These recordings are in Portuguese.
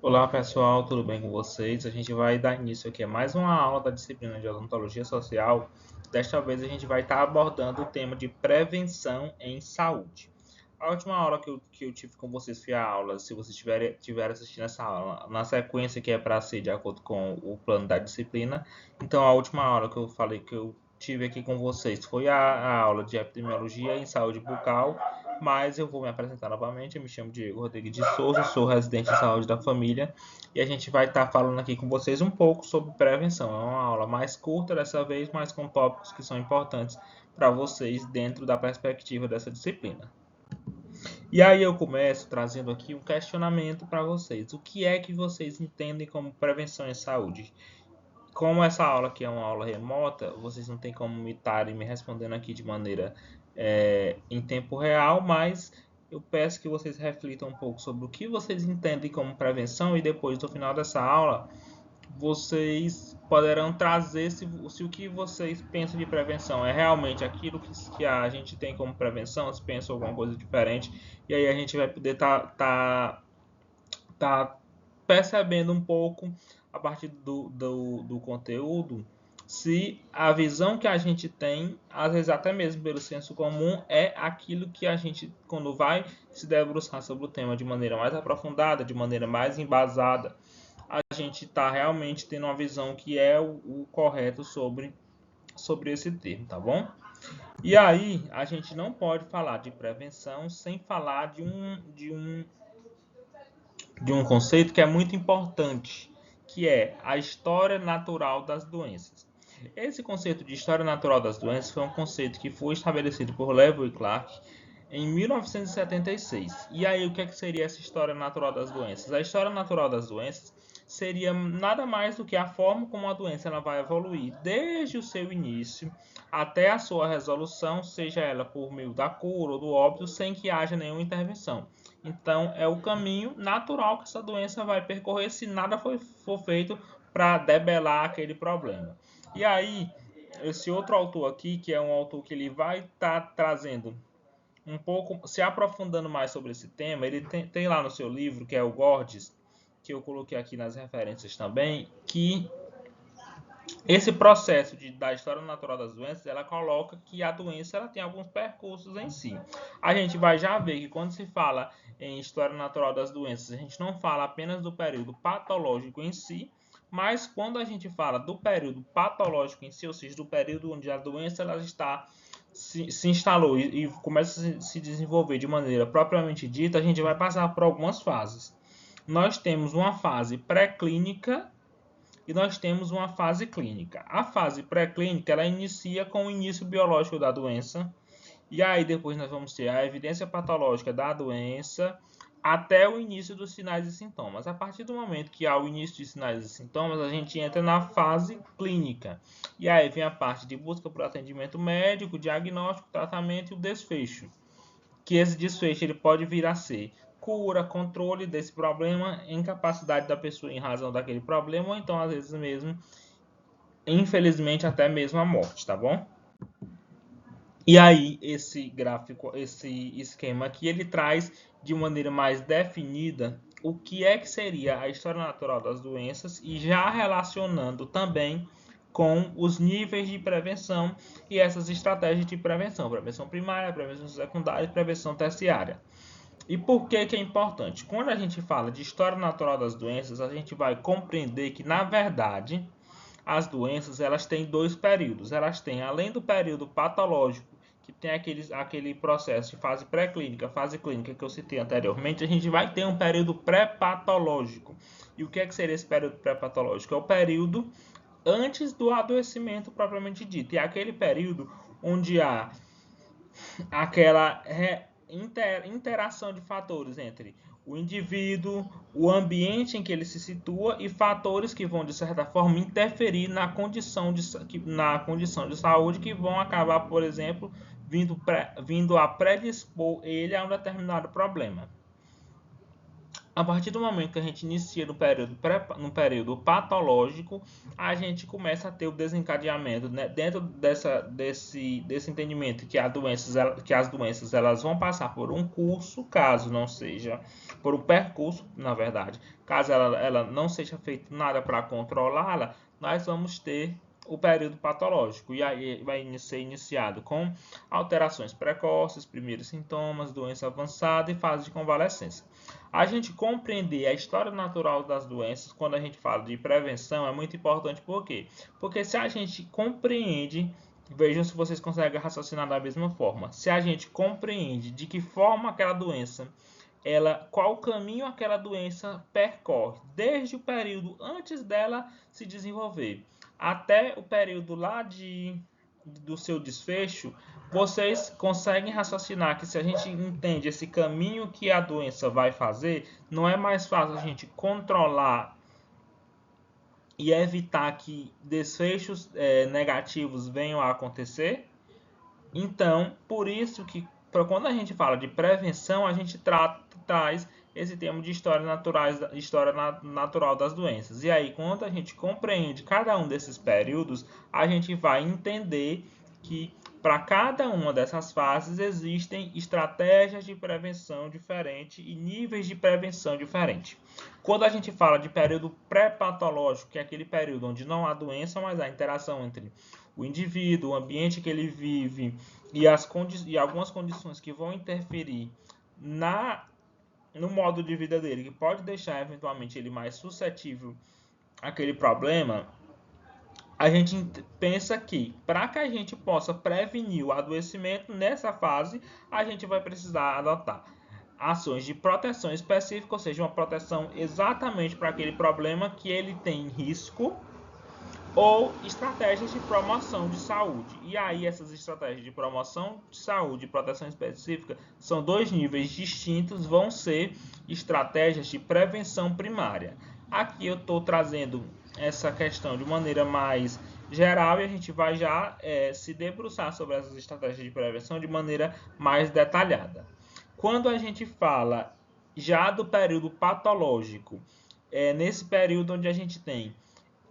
Olá pessoal, tudo bem com vocês? A gente vai dar início aqui a mais uma aula da disciplina de odontologia social. Desta vez a gente vai estar abordando o tema de prevenção em saúde. A última aula que eu tive com vocês foi a aula, se vocês tiverem assistindo essa aula, na sequência que é para ser de acordo com o plano da disciplina. Então a última aula que eu falei que eu tive aqui com vocês foi a aula de epidemiologia em saúde bucal, mas eu vou me apresentar novamente. Eu me chamo Diego Rodrigues de Souza, sou residente de saúde da família e a gente vai estar falando aqui com vocês um pouco sobre prevenção. É uma aula mais curta dessa vez, mas com tópicos que são importantes para vocês dentro da perspectiva dessa disciplina. E aí eu começo trazendo aqui um questionamento para vocês. O que é que vocês entendem como prevenção em saúde? Como essa aula aqui é uma aula remota, vocês não têm como me estarem me respondendo aqui de maneira em tempo real, mas eu peço que vocês reflitam um pouco sobre o que vocês entendem como prevenção e depois, no final dessa aula, vocês poderão trazer se o que vocês pensam de prevenção é realmente aquilo que a gente tem como prevenção, se pensam alguma coisa diferente, e aí a gente vai poder tá percebendo um pouco, a partir do conteúdo, se a visão que a gente tem, às vezes até mesmo pelo senso comum, é aquilo que a gente, quando vai se debruçar sobre o tema de maneira mais aprofundada, de maneira mais embasada, a gente está realmente tendo uma visão que é o correto sobre esse termo, tá bom? E aí, a gente não pode falar de prevenção sem falar de um conceito que é muito importante, que é a história natural das doenças. Esse conceito de história natural das doenças foi um conceito que foi estabelecido por Lewis e Clark em 1976. E aí, o que seria essa história natural das doenças? A história natural das doenças seria nada mais do que a forma como a doença ela vai evoluir desde o seu início até a sua resolução, seja ela por meio da cura ou do óbito, sem que haja nenhuma intervenção. Então, é o caminho natural que essa doença vai percorrer se nada for feito para debelar aquele problema. E aí, esse outro autor aqui, que é um autor que ele vai estar trazendo um pouco, se aprofundando mais sobre esse tema, ele tem lá no seu livro, que é o Gordes, que eu coloquei aqui nas referências também, que esse processo da história natural das doenças, ela coloca que a doença ela tem alguns percursos em si. A gente vai já ver que quando se fala em história natural das doenças, a gente não fala apenas do período patológico em si, mas quando a gente fala do período patológico em si, ou seja, do período onde a doença ela está se instalou e começa a se desenvolver de maneira propriamente dita, a gente vai passar por algumas fases. Nós temos uma fase pré-clínica e nós temos uma fase clínica. A fase pré-clínica ela inicia com o início biológico da doença, e aí depois nós vamos ter a evidência patológica da doença até o início dos sinais e sintomas. A partir do momento que há o início de sinais e sintomas, a gente entra na fase clínica. E aí vem a parte de busca por atendimento médico, diagnóstico, tratamento e o desfecho. Que esse desfecho ele pode vir a ser cura, controle desse problema, incapacidade da pessoa em razão daquele problema, ou então às vezes mesmo, infelizmente, até mesmo a morte, tá bom? E aí esse gráfico, esse esquema aqui, ele traz de maneira mais definida o que é que seria a história natural das doenças e já relacionando também com os níveis de prevenção e essas estratégias de prevenção, prevenção primária, prevenção secundária e prevenção terciária. E por que é importante? Quando a gente fala de história natural das doenças, a gente vai compreender que, na verdade, as doenças elas têm dois períodos. Elas têm, além do período patológico, que tem aquele processo de fase pré-clínica, fase clínica que eu citei anteriormente, a gente vai ter um período pré-patológico. E o que é que seria esse período pré-patológico? É o período antes do adoecimento propriamente dito. E é aquele período onde há aquela interação de fatores entre o indivíduo, o ambiente em que ele se situa e fatores que vão, de certa forma, interferir na condição de saúde que vão acabar, por exemplo, vindo a predispor ele a um determinado problema. a partir do momento que a gente inicia no período patológico, a gente começa a ter o desencadeamento, né, dentro desse entendimento que as doenças elas vão passar por um curso, caso não seja, por um percurso, na verdade, caso ela não seja feito nada para controlá-la, nós vamos ter o período patológico, e aí vai ser iniciado com alterações precoces, primeiros sintomas, doença avançada e fase de convalescência. A gente compreender a história natural das doenças, quando a gente fala de prevenção, é muito importante. Por quê? Porque se a gente compreende, vejam se vocês conseguem raciocinar da mesma forma, se a gente compreende de que forma aquela doença, qual caminho aquela doença percorre, desde o período antes dela se desenvolver, até o período lá do seu desfecho, vocês conseguem raciocinar que se a gente entende esse caminho que a doença vai fazer, não é mais fácil a gente controlar e evitar que desfechos negativos venham a acontecer? Então, por isso que quando a gente fala de prevenção, a gente traz esse termo de história natural das doenças. E aí, quando a gente compreende cada um desses períodos, a gente vai entender que para cada uma dessas fases existem estratégias de prevenção diferentes e níveis de prevenção diferentes. Quando a gente fala de período pré-patológico, que é aquele período onde não há doença, mas há interação entre o indivíduo, o ambiente que ele vive e algumas condições que vão interferir no modo de vida dele, que pode deixar eventualmente ele mais suscetível àquele problema, a gente pensa que para que a gente possa prevenir o adoecimento nessa fase, a gente vai precisar adotar ações de proteção específica, ou seja, uma proteção exatamente para aquele problema que ele tem risco, ou estratégias de promoção de saúde. E aí essas estratégias de promoção de saúde e proteção específica são dois níveis distintos, vão ser estratégias de prevenção primária. Aqui eu estou trazendo essa questão de maneira mais geral e a gente vai já se debruçar sobre essas estratégias de prevenção de maneira mais detalhada. Quando a gente fala já do período patológico, nesse período onde a gente tem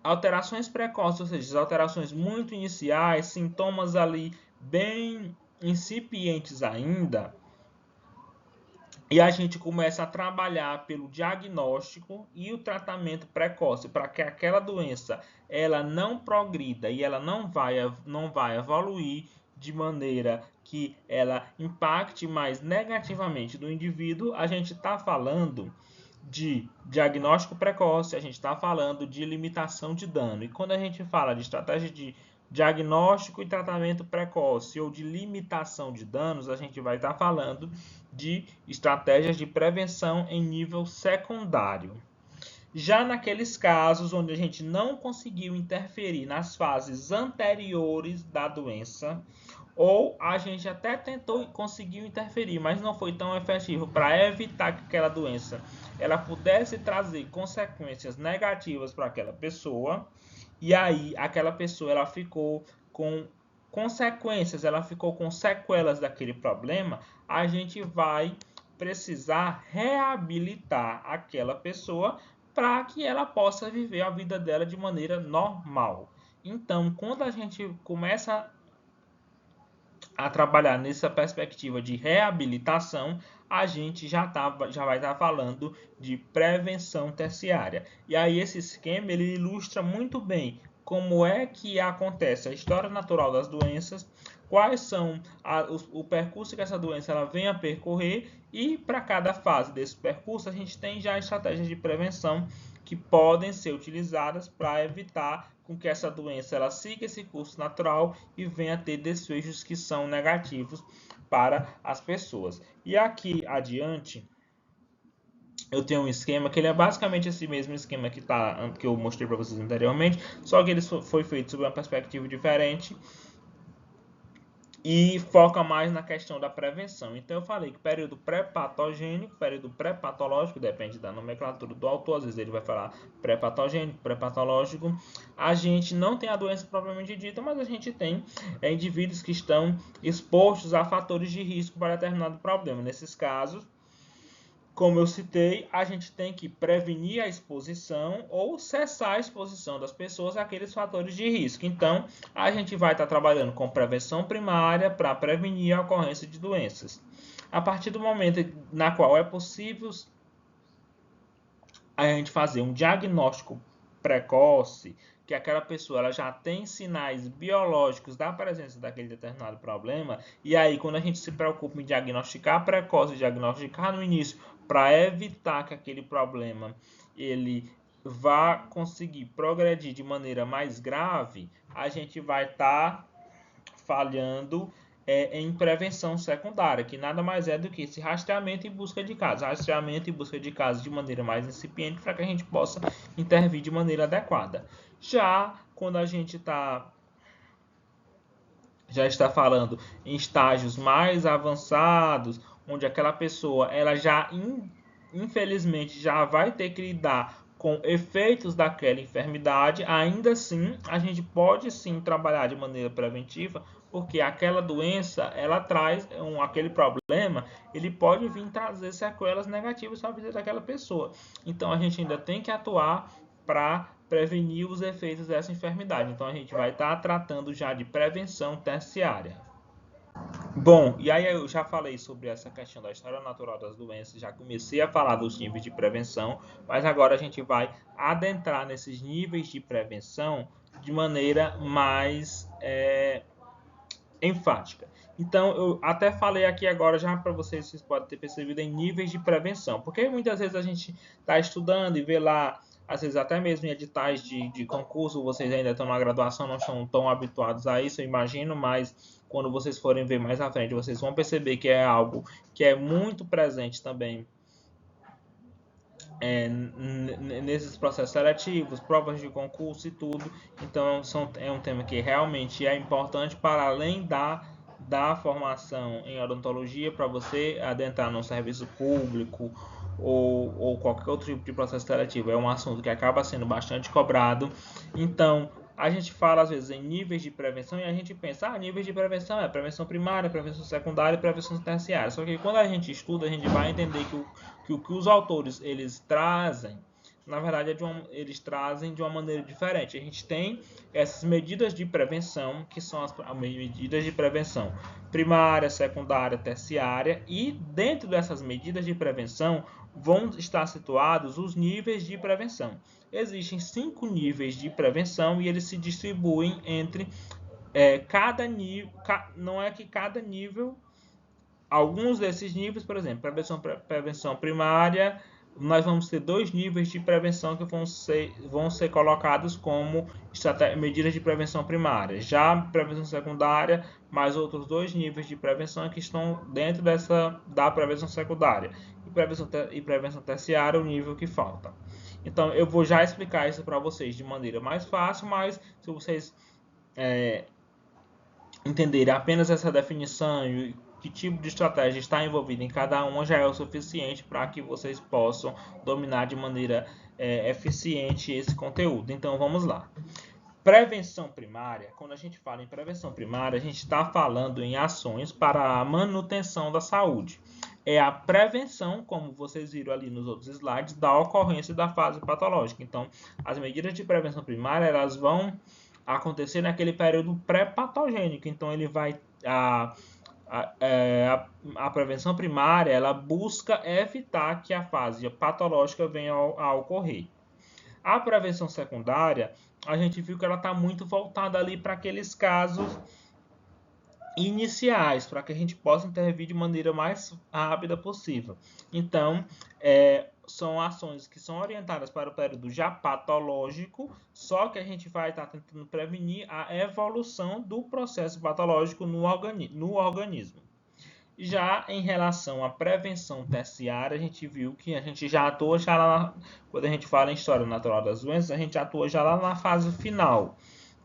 alterações precoces, ou seja, alterações muito iniciais, sintomas ali bem incipientes ainda, e a gente começa a trabalhar pelo diagnóstico e o tratamento precoce para que aquela doença ela não progrida e ela não vai evoluir de maneira que ela impacte mais negativamente no indivíduo. A gente está falando de diagnóstico precoce, a gente está falando de limitação de dano. E quando a gente fala de estratégia de diagnóstico e tratamento precoce ou de limitação de danos, a gente vai estar falando de estratégias de prevenção em nível secundário. Já naqueles casos onde a gente não conseguiu interferir nas fases anteriores da doença, ou a gente até tentou conseguiu interferir, mas não foi tão efetivo para evitar que aquela doença ela pudesse trazer consequências negativas para aquela pessoa, e aí aquela pessoa ela ficou com consequências, ela ficou com sequelas daquele problema, a gente vai precisar reabilitar aquela pessoa para que ela possa viver a vida dela de maneira normal. Então, quando a gente começa a trabalhar nessa perspectiva de reabilitação, a gente já vai estar falando de prevenção terciária. E aí esse esquema ele ilustra muito bem como é que acontece a história natural das doenças, quais são o percurso que essa doença ela vem a percorrer, e para cada fase desse percurso a gente tem já estratégias de prevenção que podem ser utilizadas para evitar com que essa doença ela siga esse curso natural e venha a ter desfechos que são negativos para as pessoas. E aqui adiante eu tenho um esquema que ele é basicamente esse mesmo esquema que eu mostrei para vocês anteriormente, só que ele foi feito sob uma perspectiva diferente e foca mais na questão da prevenção. Então eu falei que período pré-patogênico, período pré-patológico, depende da nomenclatura do autor, às vezes ele vai falar pré-patogênico, pré-patológico. A gente não tem a doença propriamente dita, mas a gente tem indivíduos que estão expostos a fatores de risco para determinado problema. Nesses casos, como eu citei, a gente tem que prevenir a exposição ou cessar a exposição das pessoas àqueles fatores de risco. Então, a gente vai estar trabalhando com prevenção primária para prevenir a ocorrência de doenças. A partir do momento na qual é possível a gente fazer um diagnóstico precoce, que aquela pessoa ela já tem sinais biológicos da presença daquele determinado problema, e aí quando a gente se preocupa em diagnosticar precoce, diagnosticar no início, para evitar que aquele problema ele vá conseguir progredir de maneira mais grave, a gente vai estar falhando em prevenção secundária, que nada mais é do que esse rastreamento e busca de casos. Rastreamento e busca de casos de maneira mais incipiente para que a gente possa intervir de maneira adequada. Já quando a gente já está falando em estágios mais avançados, onde aquela pessoa ela já infelizmente já vai ter que lidar com efeitos daquela enfermidade, ainda assim a gente pode sim trabalhar de maneira preventiva, porque aquela doença ela traz aquele problema, ele pode vir trazer sequelas negativas para a vida daquela pessoa. Então a gente ainda tem que atuar para prevenir os efeitos dessa enfermidade. Então a gente vai estar tratando já de prevenção terciária. Bom, e aí eu já falei sobre essa questão da história natural das doenças, já comecei a falar dos níveis de prevenção, mas agora a gente vai adentrar nesses níveis de prevenção de maneira mais enfática. Então, eu até falei aqui agora, já para vocês podem ter percebido, em níveis de prevenção, porque muitas vezes a gente está estudando e vê lá, às vezes até mesmo em editais de concurso, vocês ainda estão na graduação, não estão tão habituados a isso, eu imagino, mas quando vocês forem ver mais à frente, vocês vão perceber que é algo que é muito presente também nesses processos seletivos, provas de concurso e tudo. Então é um tema que realmente é importante para além da formação em odontologia, para você adentrar no serviço público ou qualquer outro tipo de processo seletivo. É um assunto que acaba sendo bastante cobrado. Então a gente fala às vezes em níveis de prevenção e a gente pensa, níveis de prevenção é prevenção primária, prevenção secundária e prevenção terciária. Só que quando a gente estuda, a gente vai entender que o que os autores eles trazem, na verdade eles trazem de uma maneira diferente. A gente tem essas medidas de prevenção, que são as medidas de prevenção primária, secundária, terciária, e dentro dessas medidas de prevenção vão estar situados os níveis de prevenção. Existem 5 níveis de prevenção e eles se distribuem entre cada nível. Não é que cada nível, alguns desses níveis, por exemplo, prevenção primária, nós vamos ter 2 níveis de prevenção que vão ser colocados como medidas de prevenção primária. Já prevenção secundária, mais outros 2 níveis de prevenção que estão dentro da prevenção secundária. E prevenção terciária, o nível que falta. Então, eu vou já explicar isso para vocês de maneira mais fácil, mas se vocês entenderem apenas essa definição e que tipo de estratégia está envolvida em cada uma, já é o suficiente para que vocês possam dominar de maneira eficiente esse conteúdo. Então, vamos lá. Prevenção primária, quando a gente fala em prevenção primária, a gente está falando em ações para a manutenção da saúde. É a prevenção, como vocês viram ali nos outros slides, da ocorrência da fase patológica. Então, as medidas de prevenção primária elas vão acontecer naquele período pré-patogênico. Então, ele vai a prevenção primária ela busca evitar que a fase patológica venha a ocorrer. A prevenção secundária, a gente viu que ela está muito voltada ali para aqueles casos iniciais, para que a gente possa intervir de maneira mais rápida possível. Então, são ações que são orientadas para o período já patológico, só que a gente vai estar tentando prevenir a evolução do processo patológico no organismo. Já em relação à prevenção terciária, a gente viu que a gente já atua quando a gente fala em história natural das doenças, a gente atua já lá na fase final,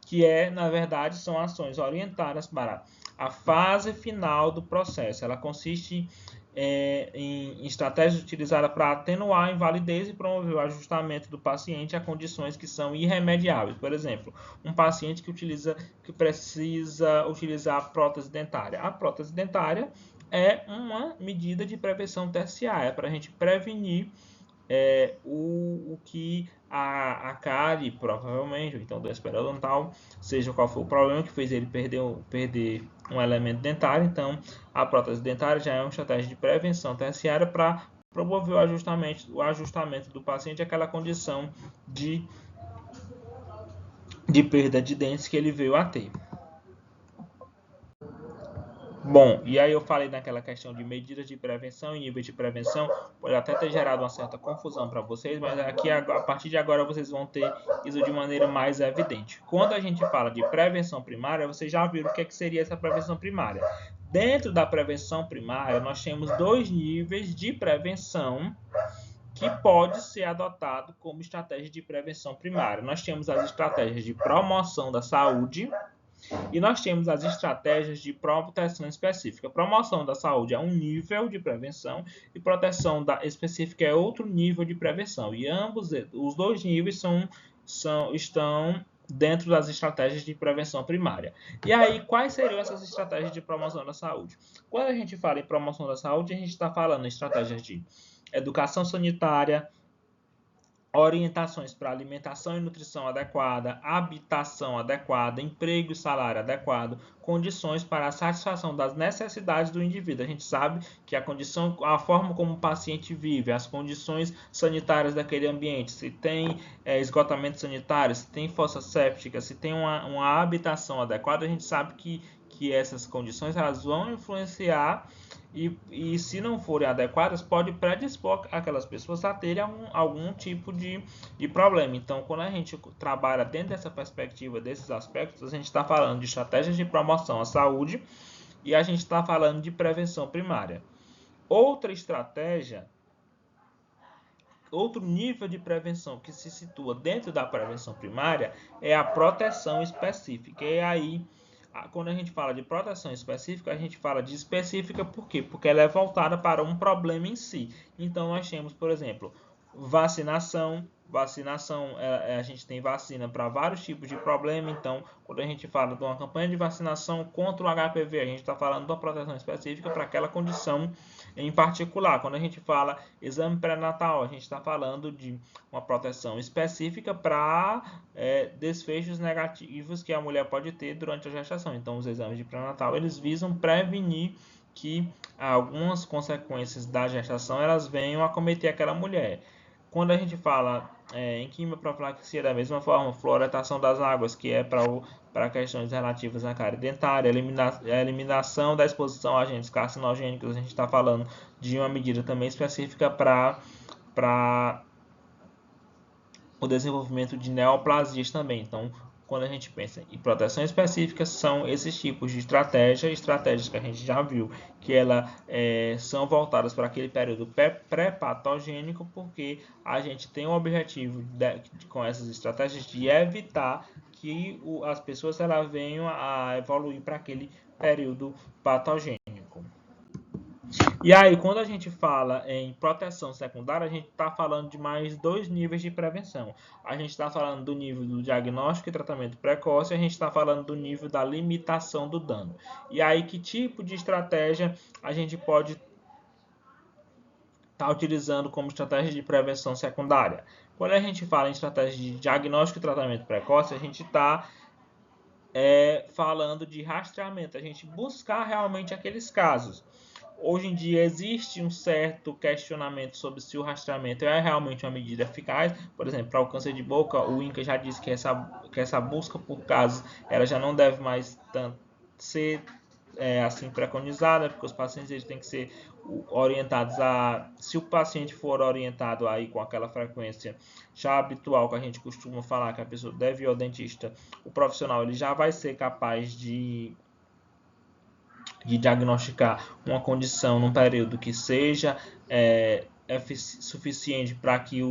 que na verdade, são ações orientadas para a fase final do processo. Ela consiste em estratégias utilizadas para atenuar a invalidez e promover o ajustamento do paciente a condições que são irremediáveis. Por exemplo, um paciente que precisa utilizar a prótese dentária. A prótese dentária é uma medida de prevenção terciária para a gente prevenir o que a cárie, provavelmente, ou então doença periodontal, seja qual for o problema que fez ele perder um elemento dentário. Então, a prótese dentária já é uma estratégia de prevenção terciária para promover o ajustamento do paciente àquela condição de perda de dentes que ele veio a ter. Bom, e aí eu falei naquela questão de medidas de prevenção e níveis de prevenção, pode até ter gerado uma certa confusão para vocês, mas aqui a partir de agora vocês vão ter isso de maneira mais evidente. Quando a gente fala de prevenção primária, vocês já viram o que seria essa prevenção primária. Dentro da prevenção primária, nós temos 2 níveis de prevenção que pode ser adotado como estratégia de prevenção primária. Nós temos as estratégias de promoção da saúde, e nós temos as estratégias de proteção específica. Promoção da saúde é um nível de prevenção e proteção específica é outro nível de prevenção. E ambos, os 2 níveis estão dentro das estratégias de prevenção primária. E aí, quais seriam essas estratégias de promoção da saúde? Quando a gente fala em promoção da saúde, a gente está falando em estratégias de educação sanitária, orientações para alimentação e nutrição adequada, habitação adequada, emprego e salário adequado, condições para a satisfação das necessidades do indivíduo. A gente sabe que a forma como o paciente vive, as condições sanitárias daquele ambiente, se tem esgotamento sanitário, se tem fossa séptica, se tem uma habitação adequada, a gente sabe que essas condições elas vão influenciar e se não forem adequadas, pode predispor aquelas pessoas a terem algum tipo de problema. Então, quando a gente trabalha dentro dessa perspectiva, desses aspectos, a gente está falando de estratégias de promoção à saúde e a gente está falando de prevenção primária. Outra estratégia, outro nível de prevenção que se situa dentro da prevenção primária é a proteção específica. E aí, quando a gente fala de proteção específica, a gente fala de específica por quê? Porque ela é voltada para um problema em si. Então, nós temos, por exemplo, vacinação. Vacinação, a gente tem vacina para vários tipos de problema. Então, quando a gente fala de uma campanha de vacinação contra o HPV, a gente está falando de uma proteção específica para aquela condição em particular. Quando a gente fala exame pré-natal, a gente está falando de uma proteção específica para desfechos negativos que a mulher pode ter durante a gestação. Então, os exames de pré-natal, eles visam prevenir que algumas consequências da gestação elas venham a acometer aquela mulher. Quando a gente fala em quimioprofilaxia, da mesma forma, fluoretação das águas, que é para questões relativas à cárie dentária, eliminação da exposição a agentes carcinogênicos, a gente está falando de uma medida também específica para o desenvolvimento de neoplasias também. Então, quando a gente pensa em proteção específica, são esses tipos de estratégias que a gente já viu, que elas são voltadas para aquele período pré-patogênico, porque a gente tem o objetivo com essas estratégias de evitar que as pessoas elas venham a evoluir para aquele período patogênico. E aí, quando a gente fala em proteção secundária, a gente está falando de mais 2 níveis de prevenção. A gente está falando do nível do diagnóstico e tratamento precoce, e a gente está falando do nível da limitação do dano. E aí, que tipo de estratégia a gente pode estar utilizando como estratégia de prevenção secundária? Quando a gente fala em estratégia de diagnóstico e tratamento precoce, a gente está falando de rastreamento, a gente buscar realmente aqueles casos. Hoje em dia existe um certo questionamento sobre se o rastreamento é realmente uma medida eficaz. Por exemplo, para o câncer de boca, o INCA já disse que essa busca por casos ela já não deve mais ser assim preconizada, porque os pacientes eles têm que ser orientados se o paciente for orientado aí com aquela frequência já habitual que a gente costuma falar que a pessoa deve ir ao dentista, o profissional ele já vai ser capaz de diagnosticar uma condição num período que seja suficiente para que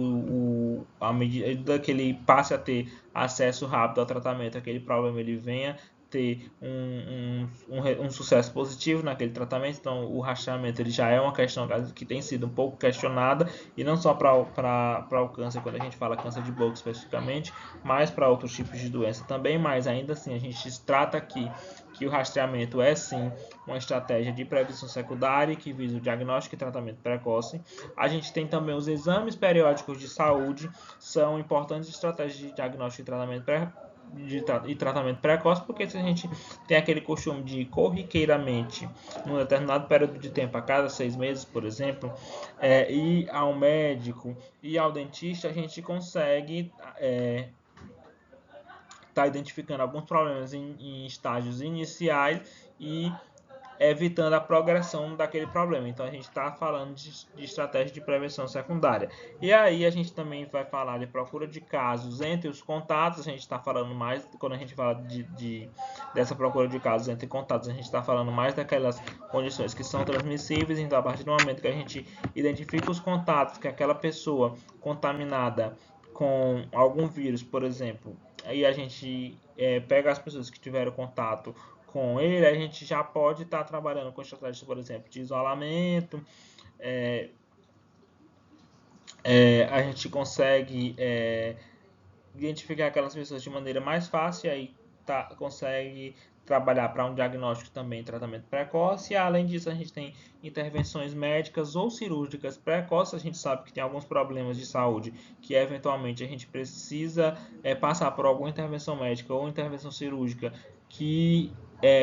a medida que ele passe a ter acesso rápido ao tratamento, aquele problema ele venha ter um sucesso positivo naquele tratamento. Então, o rastreamento ele já é uma questão que tem sido um pouco questionada, e não só para o câncer, quando a gente fala câncer de boca especificamente, mas para outros tipos de doença também. Mas ainda assim, a gente trata aqui que o rastreamento é sim uma estratégia de prevenção secundária que visa o diagnóstico e tratamento precoce. A gente tem também os exames periódicos de saúde, são importantes estratégias de diagnóstico e tratamento precoce, porque se a gente tem aquele costume de corriqueiramente, num determinado período de tempo, a cada 6 meses, por exemplo, ir ao médico e ao dentista, a gente consegue tá identificando alguns problemas em estágios iniciais e evitando a progressão daquele problema. Então a gente está falando de estratégia de prevenção secundária. E aí a gente também vai falar de procura de casos entre os contatos. A gente está falando mais, quando a gente fala dessa procura de casos entre contatos, a gente está falando mais daquelas condições que são transmissíveis. Então, a partir do momento que a gente identifica os contatos que aquela pessoa contaminada com algum vírus, por exemplo, aí a gente pega as pessoas que tiveram contato com ele, a gente já pode estar trabalhando com estratégias, por exemplo, de isolamento. A gente consegue identificar aquelas pessoas de maneira mais fácil, e aí consegue trabalhar para um diagnóstico também, tratamento precoce. E além disso, a gente tem intervenções médicas ou cirúrgicas precoces. A gente sabe que tem alguns problemas de saúde que eventualmente a gente precisa passar por alguma intervenção médica ou intervenção cirúrgica que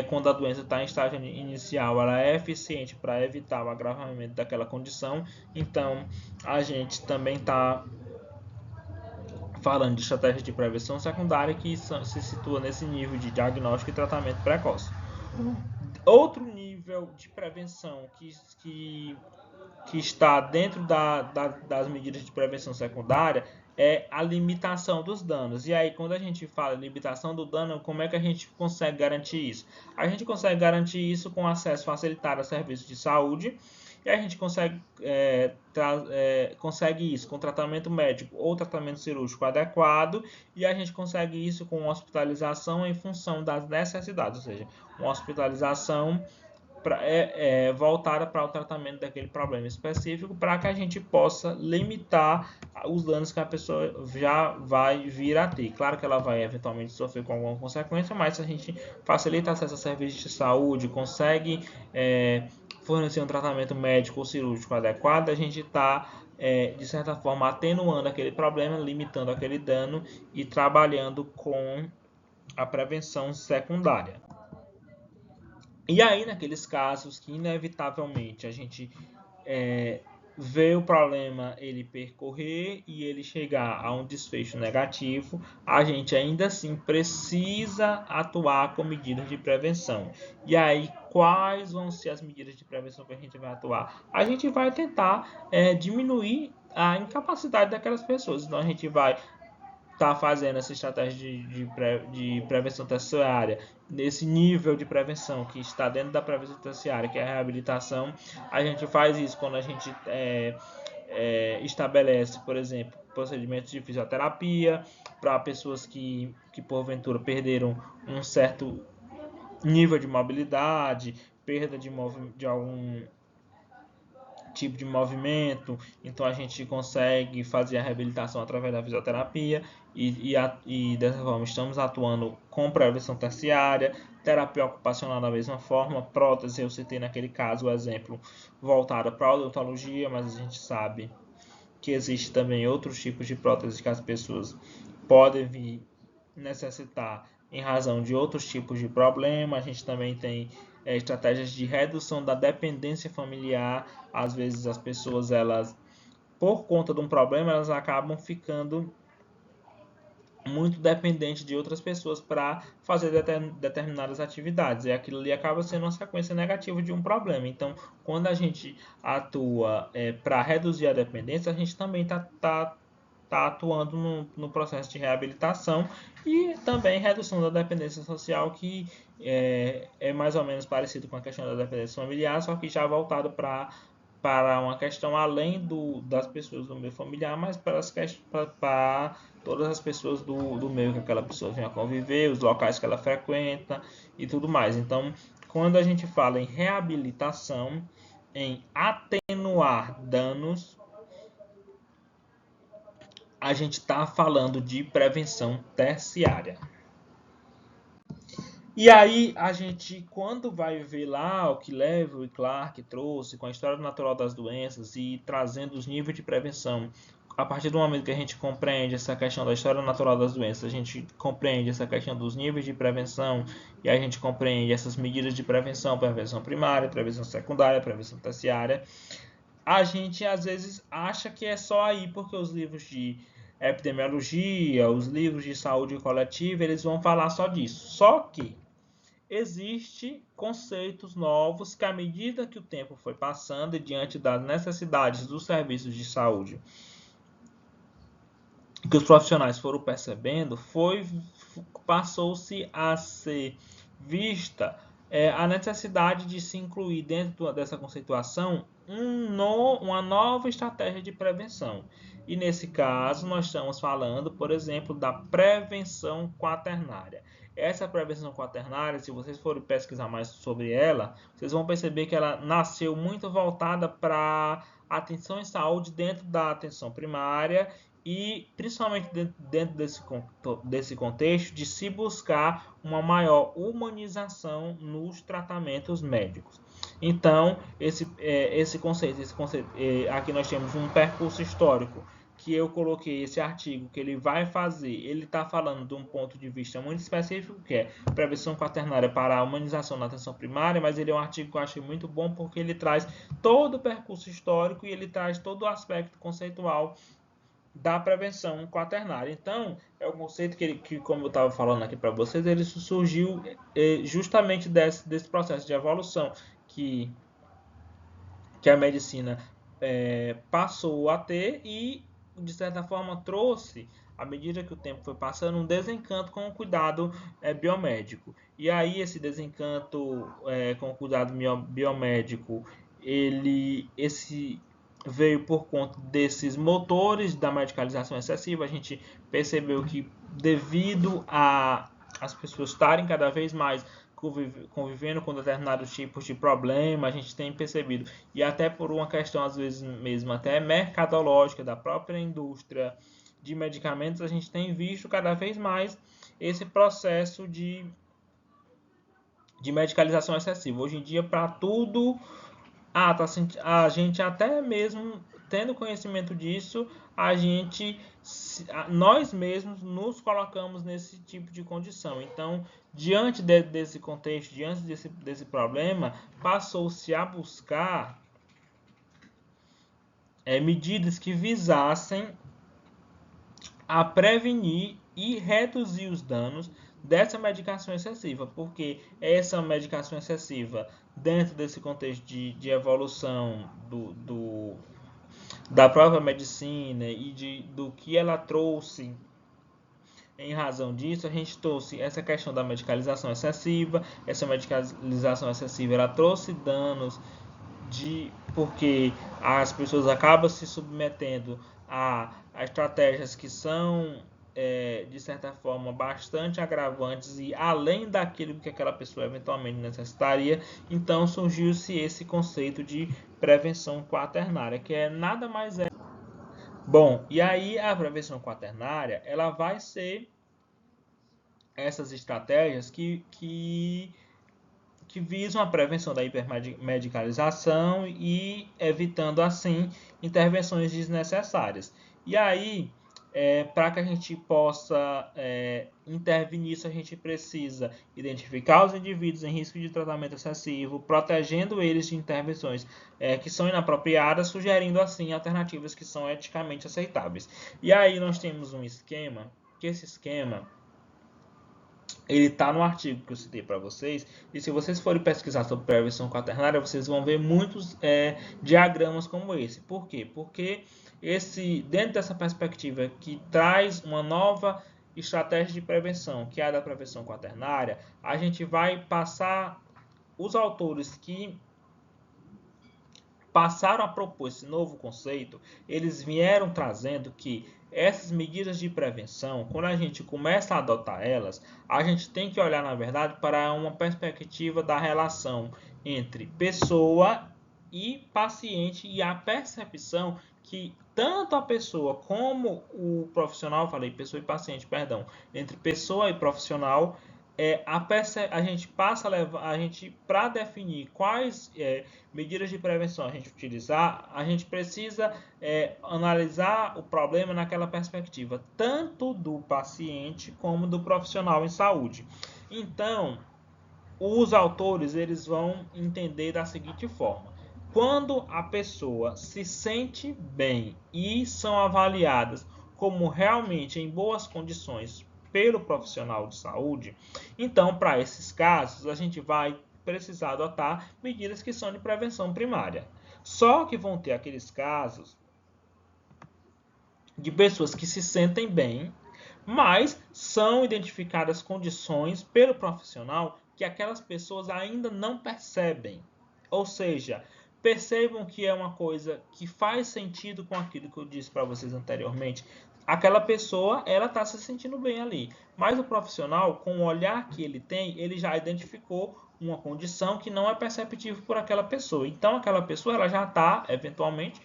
quando a doença está em estágio inicial, ela é eficiente para evitar o agravamento daquela condição. Então, a gente também está falando de estratégia de prevenção secundária que se situa nesse nível de diagnóstico e tratamento precoce. Outro nível de prevenção que está dentro das medidas de prevenção secundária é a limitação dos danos. E aí, quando a gente fala limitação do dano, como é que a gente consegue garantir isso? A gente consegue garantir isso com acesso facilitado a serviços de saúde, e a gente consegue isso com tratamento médico ou tratamento cirúrgico adequado, e a gente consegue isso com hospitalização em função das necessidades, ou seja, uma hospitalização voltada para o tratamento daquele problema específico, para que a gente possa limitar os danos que a pessoa já vai vir a ter. Claro que ela vai eventualmente sofrer com alguma consequência, mas se a gente facilita acesso a serviços de saúde, consegue fornecer um tratamento médico ou cirúrgico adequado, a gente está de certa forma atenuando aquele problema, limitando aquele dano e trabalhando com a prevenção secundária. E aí, naqueles casos que inevitavelmente a gente vê o problema ele percorrer e ele chegar a um desfecho negativo, a gente ainda assim precisa atuar com medidas de prevenção. E aí, quais vão ser as medidas de prevenção que a gente vai atuar? A gente vai tentar diminuir a incapacidade daquelas pessoas. Então, a gente vai fazendo essa estratégia de prevenção terciária, nesse nível de prevenção que está dentro da prevenção terciária, que é a reabilitação. A gente faz isso quando a gente estabelece, por exemplo, procedimentos de fisioterapia para pessoas que porventura perderam um certo nível de mobilidade, perda de algum tipo de movimento. Então a gente consegue fazer a reabilitação através da fisioterapia e dessa forma estamos atuando com prevenção terciária, terapia ocupacional da mesma forma, prótese, eu citei naquele caso o exemplo voltado para a odontologia, mas a gente sabe que existe também outros tipos de próteses que as pessoas podem vir necessitar em razão de outros tipos de problema. A gente também tem estratégias de redução da dependência familiar. Às vezes as pessoas, elas, por conta de um problema, elas acabam ficando muito dependentes de outras pessoas para fazer determinadas atividades, e aquilo ali acaba sendo uma sequência negativa de um problema. Então, quando a gente atua para reduzir a dependência, a gente também está atuando no processo de reabilitação e também redução da dependência social, que é mais ou menos parecido com a questão da dependência familiar, só que já voltado para para uma questão além das pessoas do meio familiar, mas para todas as pessoas do meio que aquela pessoa vem a conviver, os locais que ela frequenta e tudo mais. Então, quando a gente fala em reabilitação, em atenuar danos, a gente está falando de prevenção terciária. E aí, a gente, quando vai ver lá o que Levy e Clark trouxe com a história natural das doenças e trazendo os níveis de prevenção, a partir do momento que a gente compreende essa questão da história natural das doenças, a gente compreende essa questão dos níveis de prevenção e a gente compreende essas medidas de prevenção primária, prevenção secundária, prevenção terciária, a gente às vezes acha que é só aí, porque os livros de epidemiologia, os livros de saúde coletiva, eles vão falar só disso. Só que existem conceitos novos que, à medida que o tempo foi passando e diante das necessidades dos serviços de saúde que os profissionais foram percebendo, passou-se a ser vista a necessidade de se incluir dentro dessa conceituação uma nova estratégia de prevenção. E nesse caso, nós estamos falando, por exemplo, da prevenção quaternária. Essa prevenção quaternária, se vocês forem pesquisar mais sobre ela, vocês vão perceber que ela nasceu muito voltada para atenção em saúde dentro da atenção primária e principalmente dentro desse contexto de se buscar uma maior humanização nos tratamentos médicos. Então, esse conceito, aqui nós temos um percurso histórico que eu coloquei esse artigo que ele vai fazer, ele está falando de um ponto de vista muito específico, que é prevenção quaternária para a humanização na atenção primária, mas ele é um artigo que eu achei muito bom porque ele traz todo o percurso histórico e ele traz todo o aspecto conceitual da prevenção quaternária. Então, é um conceito que como eu estava falando aqui para vocês, ele surgiu justamente desse processo de evolução que a medicina passou a ter e, de certa forma, trouxe, à medida que o tempo foi passando, um desencanto com o cuidado biomédico. E aí, esse desencanto com o cuidado biomédico, esse veio por conta desses motores da medicalização excessiva. A gente percebeu que, devido a as pessoas estarem cada vez mais convivendo com determinados tipos de problema, a gente tem percebido, e até por uma questão às vezes mesmo até mercadológica da própria indústria de medicamentos, a gente tem visto cada vez mais esse processo de medicalização excessiva. Hoje em dia, para tudo, a gente até mesmo tendo conhecimento disso, nós mesmos nos colocamos nesse tipo de condição. Então, diante desse contexto, diante desse problema, passou-se a buscar medidas que visassem a prevenir e reduzir os danos dessa medicação excessiva, porque essa medicação excessiva, dentro desse contexto de evolução da própria medicina e do que ela trouxe em razão disso, a gente trouxe essa questão da medicalização excessiva. Essa medicalização excessiva ela trouxe danos porque as pessoas acabam se submetendo a estratégias que são, de certa forma, bastante agravantes e além daquilo que aquela pessoa eventualmente necessitaria. Então surgiu-se esse conceito de prevenção quaternária, que é nada mais é. Bom, e aí a prevenção quaternária, ela vai ser essas estratégias que visam a prevenção da hipermedicalização e evitando, assim, intervenções desnecessárias. E aí, para que a gente possa intervir nisso, a gente precisa identificar os indivíduos em risco de tratamento excessivo, protegendo eles de intervenções que são inapropriadas, sugerindo, assim, alternativas que são eticamente aceitáveis. E aí nós temos um esquema, que esse esquema ele está no artigo que eu citei para vocês, e se vocês forem pesquisar sobre prevenção quaternária, vocês vão ver muitos diagramas como esse. Por quê? Porque dentro dessa perspectiva que traz uma nova estratégia de prevenção, que é a da prevenção quaternária, a gente vai passar os autores que passaram a propor esse novo conceito, eles vieram trazendo que essas medidas de prevenção, quando a gente começa a adotar elas, a gente tem que olhar, na verdade, para uma perspectiva da relação entre pessoa e paciente e a percepção que tanto a pessoa como o profissional, falei pessoa e paciente, perdão, entre pessoa e profissional, a gente passa a levar, a gente, para definir quais medidas de prevenção a gente utilizar, a gente precisa analisar o problema naquela perspectiva, tanto do paciente como do profissional em saúde. Então, os autores eles vão entender da seguinte forma: quando a pessoa se sente bem e são avaliadas como realmente em boas condições pelo profissional de saúde, então para esses casos a gente vai precisar adotar medidas que são de prevenção primária. Só que vão ter aqueles casos de pessoas que se sentem bem, mas são identificadas condições pelo profissional que aquelas pessoas ainda não percebem. Ou seja, percebam que é uma coisa que faz sentido com aquilo que eu disse para vocês anteriormente. Aquela pessoa, ela está se sentindo bem ali. Mas o profissional, com o olhar que ele tem, ele já identificou uma condição que não é perceptível por aquela pessoa. Então, aquela pessoa ela já está, eventualmente,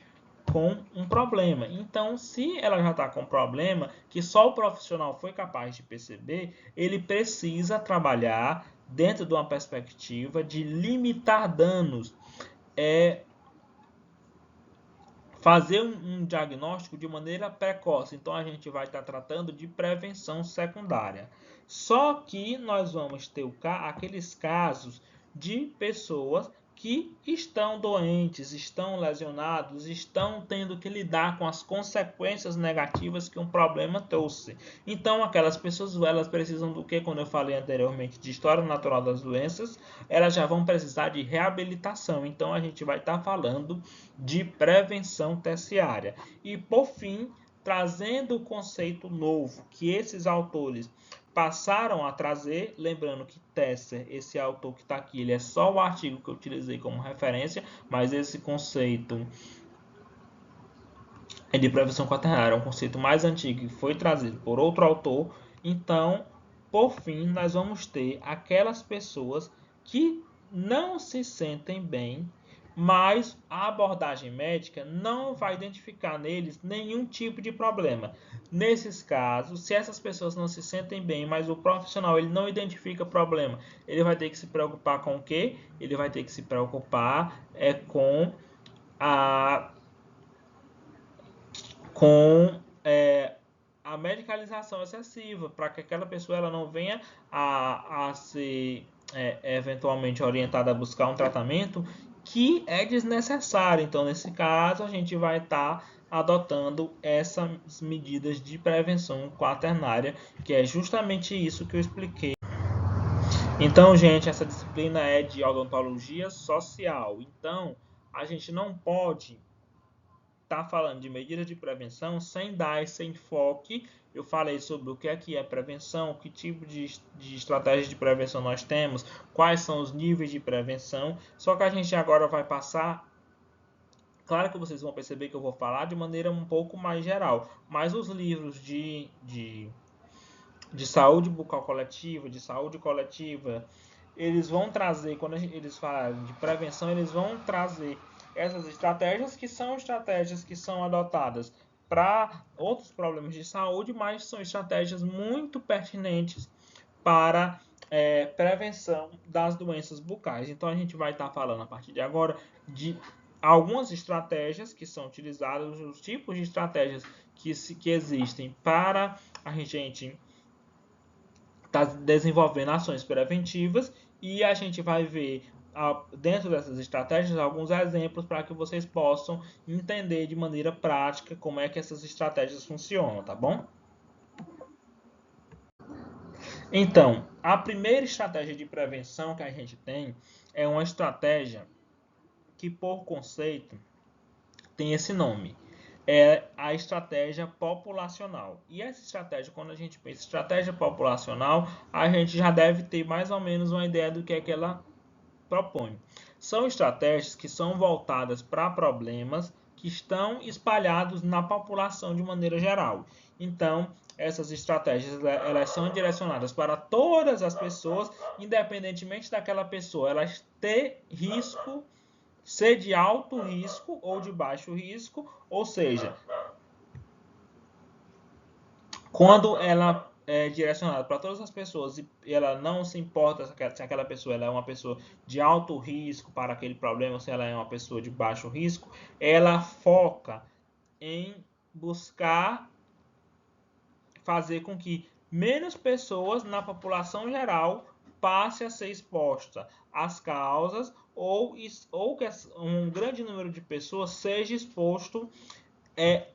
com um problema. Então, se ela já está com um problema que só o profissional foi capaz de perceber, ele precisa trabalhar dentro de uma perspectiva de limitar danos, fazer um diagnóstico de maneira precoce. Então, a gente vai estar tratando de prevenção secundária. Só que nós vamos ter aqueles casos de pessoas que estão doentes, estão lesionados, estão tendo que lidar com as consequências negativas que um problema trouxe. Então, aquelas pessoas, elas precisam do que? Quando eu falei anteriormente de história natural das doenças, elas já vão precisar de reabilitação. Então, a gente vai estar falando de prevenção terciária. E, por fim, trazendo o conceito novo que esses autores passaram a trazer, lembrando que Tesser, esse autor que está aqui, ele é só o artigo que eu utilizei como referência, mas esse conceito de prevenção quaternária é um conceito mais antigo que foi trazido por outro autor. Então, por fim, nós vamos ter aquelas pessoas que não se sentem bem, mas a abordagem médica não vai identificar neles nenhum tipo de problema. Nesses casos, se essas pessoas não se sentem bem, mas o profissional ele não identifica problema, ele vai ter que se preocupar com o quê? Ele vai ter que se preocupar com a medicalização excessiva, para que aquela pessoa ela não venha a ser eventualmente orientada a buscar um tratamento que é desnecessário. Então, nesse caso, a gente vai estar adotando essas medidas de prevenção quaternária, que é justamente isso que eu expliquei. Então, gente, essa disciplina é de odontologia social. Então, a gente não pode estar falando de medidas de prevenção sem dar esse enfoque. Eu falei sobre o que é prevenção, que tipo de estratégia de prevenção nós temos, quais são os níveis de prevenção. Só que a gente agora vai passar. Claro que vocês vão perceber que eu vou falar de maneira um pouco mais geral, mas os livros de saúde bucal coletiva, de saúde coletiva, eles vão trazer, quando eles falarem de prevenção, eles vão trazer essas estratégias que são adotadas para outros problemas de saúde, mas são estratégias muito pertinentes para prevenção das doenças bucais. Então, a gente vai estar falando a partir de agora de algumas estratégias que são utilizadas, os tipos de estratégias que existem para a gente estar desenvolvendo ações preventivas, e a gente vai ver dentro dessas estratégias alguns exemplos para que vocês possam entender de maneira prática como é que essas estratégias funcionam, tá bom? Então, a primeira estratégia de prevenção que a gente tem é uma estratégia que, por conceito, tem esse nome. É a estratégia populacional. E essa estratégia, quando a gente pensa em estratégia populacional, a gente já deve ter mais ou menos uma ideia do que é que ela propõe. São estratégias que são voltadas para problemas que estão espalhados na população de maneira geral. Então, essas estratégias elas são direcionadas para todas as pessoas, independentemente daquela pessoa elas ter risco, ser de alto risco ou de baixo risco, ou seja, quando ela é direcionada para todas as pessoas e ela não se importa se aquela pessoa ela é uma pessoa de alto risco para aquele problema, se ela é uma pessoa de baixo risco, ela foca em buscar fazer com que menos pessoas na população geral passe a ser exposta às causas ou que um grande número de pessoas seja exposto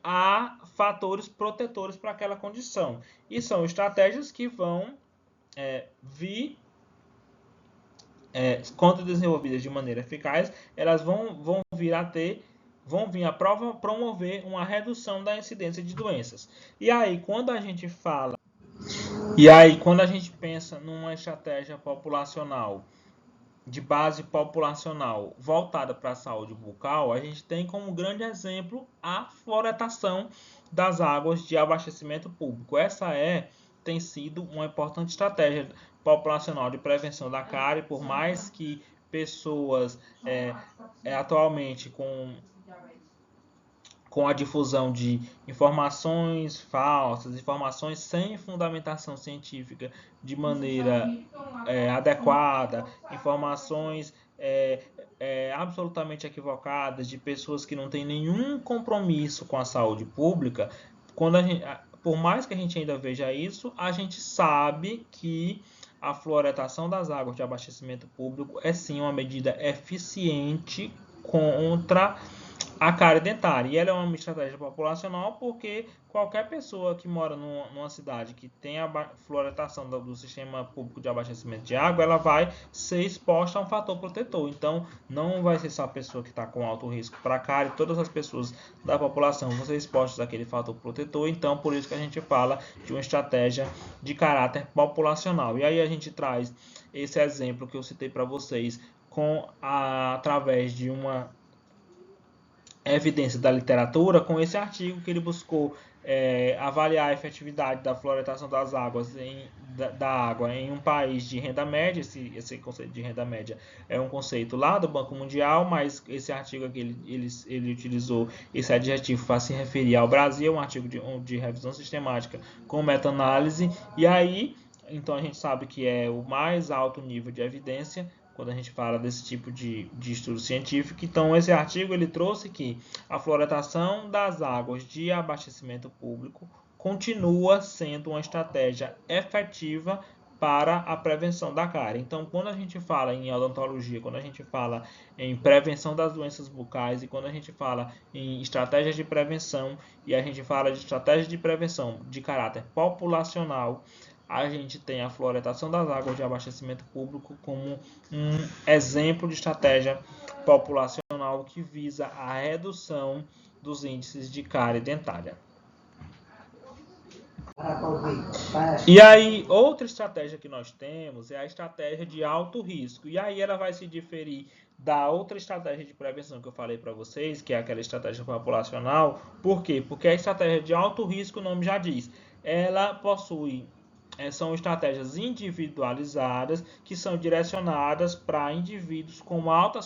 a fatores protetores para aquela condição. E são estratégias que vão vir, quando desenvolvidas de maneira eficaz, elas vão vir a promover uma redução da incidência de doenças. E aí, quando a gente pensa numa estratégia populacional, de base populacional voltada para a saúde bucal, a gente tem como grande exemplo a fluoretação das águas de abastecimento público. Essa tem sido uma importante estratégia populacional de prevenção da cárie, por mais que pessoas atualmente com a difusão de informações falsas, informações sem fundamentação científica de maneira adequada, informações absolutamente equivocadas de pessoas que não têm nenhum compromisso com a saúde pública. Por mais que a gente ainda veja isso, a gente sabe que a fluoretação das águas de abastecimento público é sim uma medida eficiente contra a cárie dentária. E ela é uma estratégia populacional porque qualquer pessoa que mora numa cidade que tem a fluoretação do sistema público de abastecimento de água, ela vai ser exposta a um fator protetor. Então, não vai ser só a pessoa que está com alto risco para cárie, todas as pessoas da população vão ser expostas àquele fator protetor. Então, por isso que a gente fala de uma estratégia de caráter populacional. E aí a gente traz esse exemplo que eu citei para vocês através de uma evidência da literatura, com esse artigo que ele buscou avaliar a efetividade da fluoretação das águas da água em um país de renda média. Esse conceito de renda média é um conceito lá do Banco Mundial, mas esse artigo aqui ele utilizou esse adjetivo para se referir ao Brasil, um artigo de revisão sistemática com meta-análise. E aí, então a gente sabe que é o mais alto nível de evidência quando a gente fala desse tipo de estudo científico. Então, esse artigo ele trouxe que a fluoretação das águas de abastecimento público continua sendo uma estratégia efetiva para a prevenção da cárie. Então, quando a gente fala em odontologia, quando a gente fala em prevenção das doenças bucais e quando a gente fala em estratégias de prevenção e a gente fala de estratégias de prevenção de caráter populacional, a gente tem a fluoretação das águas de abastecimento público como um exemplo de estratégia populacional que visa a redução dos índices de cárie dentária. E aí, outra estratégia que nós temos é a estratégia de alto risco. E aí ela vai se diferir da outra estratégia de prevenção que eu falei para vocês, que é aquela estratégia populacional. Por quê? Porque a estratégia de alto risco, o nome já diz, ela possui são estratégias individualizadas que são direcionadas para indivíduos com alta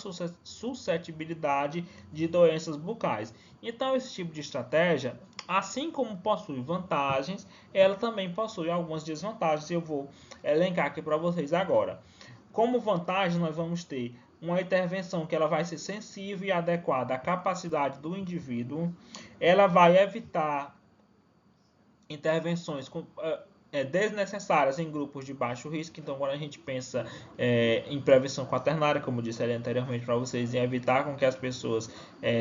suscetibilidade de doenças bucais. Então, esse tipo de estratégia, assim como possui vantagens, ela também possui algumas desvantagens. Eu vou elencar aqui para vocês agora. Como vantagem, nós vamos ter uma intervenção que ela vai ser sensível e adequada à capacidade do indivíduo. Ela vai evitar intervenções desnecessárias em grupos de baixo risco. Então, quando a gente pensa em prevenção quaternária, como eu disse ali anteriormente para vocês, em evitar com que as pessoas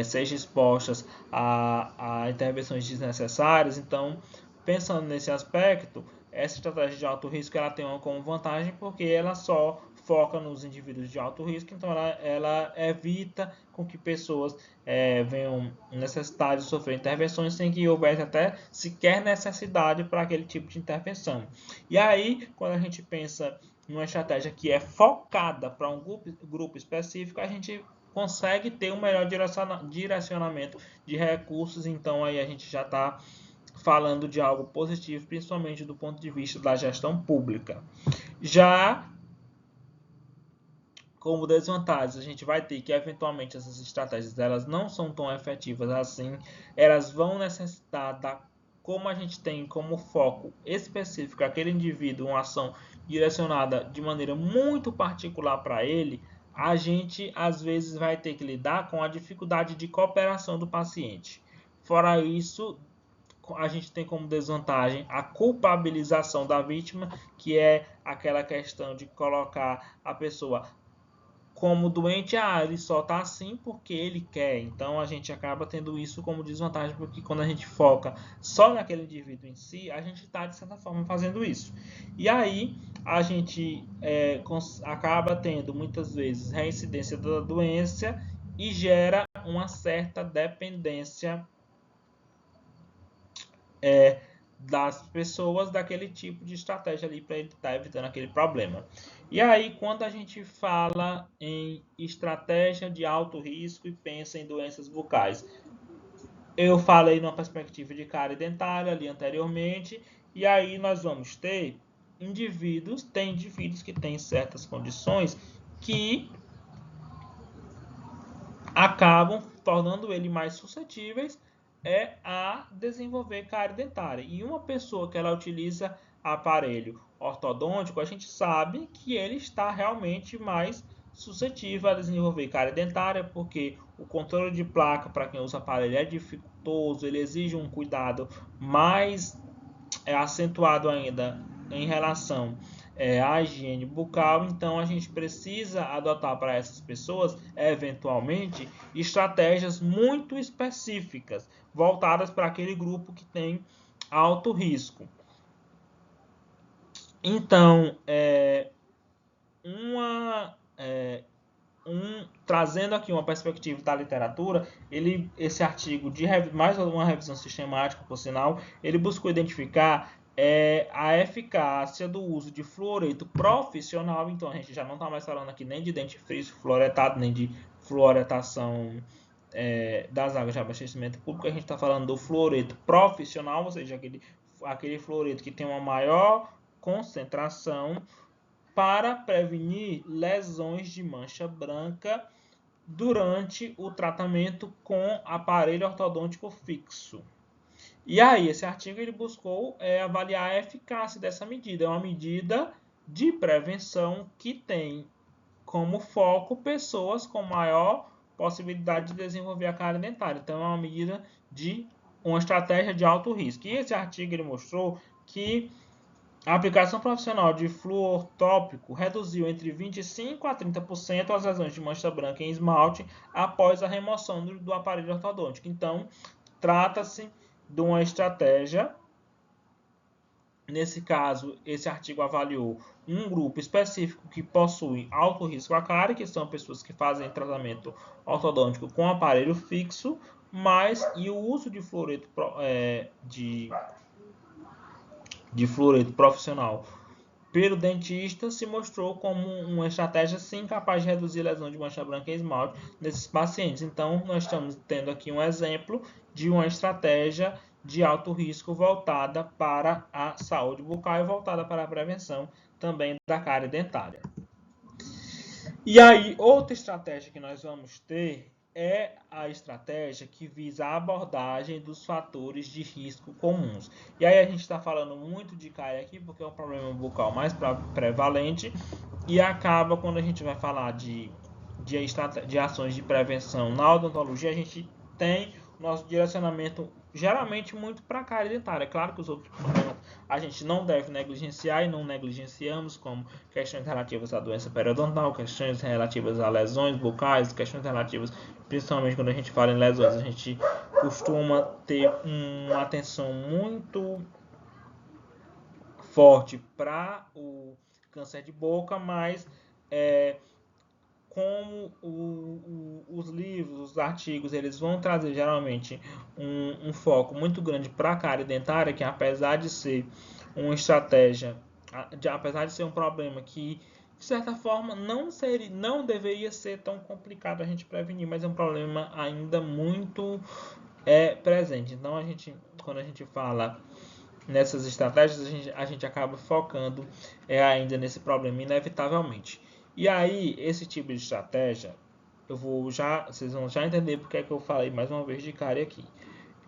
sejam expostas a intervenções desnecessárias. Então, pensando nesse aspecto, essa estratégia de alto risco ela tem uma como vantagem porque ela só foca nos indivíduos de alto risco, então ela evita com que pessoas venham necessitar de sofrer intervenções sem que houvesse até sequer necessidade para aquele tipo de intervenção. E aí, quando a gente pensa numa estratégia que é focada para um grupo específico, a gente consegue ter um melhor direcionamento de recursos. Então aí a gente já está falando de algo positivo, principalmente do ponto de vista da gestão pública. Já como desvantagens, a gente vai ter que eventualmente essas estratégias elas não são tão efetivas assim, elas vão necessitar da, como a gente tem como foco específico aquele indivíduo, uma ação direcionada de maneira muito particular para ele, a gente às vezes vai ter que lidar com a dificuldade de cooperação do paciente. Fora isso, a gente tem como desvantagem a culpabilização da vítima, que é aquela questão de colocar a pessoa como doente, ele só está assim porque ele quer. Então a gente acaba tendo isso como desvantagem, porque quando a gente foca só naquele indivíduo em si, a gente está de certa forma fazendo isso. E aí a gente acaba tendo muitas vezes reincidência da doença e gera uma certa dependência das pessoas daquele tipo de estratégia ali para ele estar evitando aquele problema. E aí, quando a gente fala em estratégia de alto risco e pensa em doenças bucais, eu falei numa perspectiva de cárie dentária ali anteriormente, e aí nós vamos ter indivíduos que têm certas condições que acabam tornando ele mais suscetíveis a desenvolver cárie dentária. E uma pessoa que ela utiliza aparelho ortodôntico, a gente sabe que ele está realmente mais suscetível a desenvolver cárie dentária, porque o controle de placa para quem usa aparelho é dificultoso, ele exige um cuidado mais acentuado ainda em relação à higiene bucal. Então a gente precisa adotar para essas pessoas, eventualmente, estratégias muito específicas, voltadas para aquele grupo que tem alto risco. Então, trazendo aqui uma perspectiva da literatura, esse artigo de mais uma revisão sistemática, por sinal, ele buscou identificar a eficácia do uso de fluoreto profissional. Então a gente já não está mais falando aqui nem de dentifrício fluoretado, nem de fluoretação das águas de abastecimento público. A gente está falando do fluoreto profissional, ou seja, aquele fluoreto que tem uma maior concentração, para prevenir lesões de mancha branca durante o tratamento com aparelho ortodôntico fixo. E aí, esse artigo ele buscou avaliar a eficácia dessa medida. É uma medida de prevenção que tem como foco pessoas com maior possibilidade de desenvolver a cárie dentária. Então, é uma medida de uma estratégia de alto risco. E esse artigo ele mostrou que a aplicação profissional de flúor tópico reduziu entre 25% a 30% as lesões de mancha branca em esmalte após a remoção do aparelho ortodôntico. Então, trata-se de uma estratégia. Nesse caso, esse artigo avaliou um grupo específico que possui alto risco à cárie, que são pessoas que fazem tratamento ortodôntico com aparelho fixo, e o uso de fluoreto de fluoreto profissional pelo dentista se mostrou como uma estratégia sim capaz de reduzir lesão de mancha branca em esmalte nesses pacientes. Então, nós estamos tendo aqui um exemplo de uma estratégia de alto risco voltada para a saúde bucal e voltada para a prevenção também da cárie dentária. E aí, outra estratégia que nós vamos ter é a estratégia que visa a abordagem dos fatores de risco comuns. E aí a gente está falando muito de cárie aqui porque é o problema bucal mais prevalente e acaba quando a gente vai falar de ações de prevenção na odontologia, a gente tem nosso direcionamento geralmente muito para a cárie dentária. É claro que os outros problemas a gente não deve negligenciar e não negligenciamos, como questões relativas à doença periodontal, questões relativas a lesões bucais, questões relativas, principalmente quando a gente fala em lesões, a gente costuma ter uma atenção muito forte para o câncer de boca, mas como os livros, os artigos, eles vão trazer geralmente um foco muito grande para a cárie dentária, que apesar de ser uma estratégia apesar de ser um problema que, de certa forma, não deveria ser tão complicado a gente prevenir, mas é um problema ainda muito presente. Então, quando a gente fala nessas estratégias, a gente acaba focando ainda nesse problema, inevitavelmente. E aí, esse tipo de estratégia, vocês vão já entender porque é que eu falei mais uma vez de CARI aqui.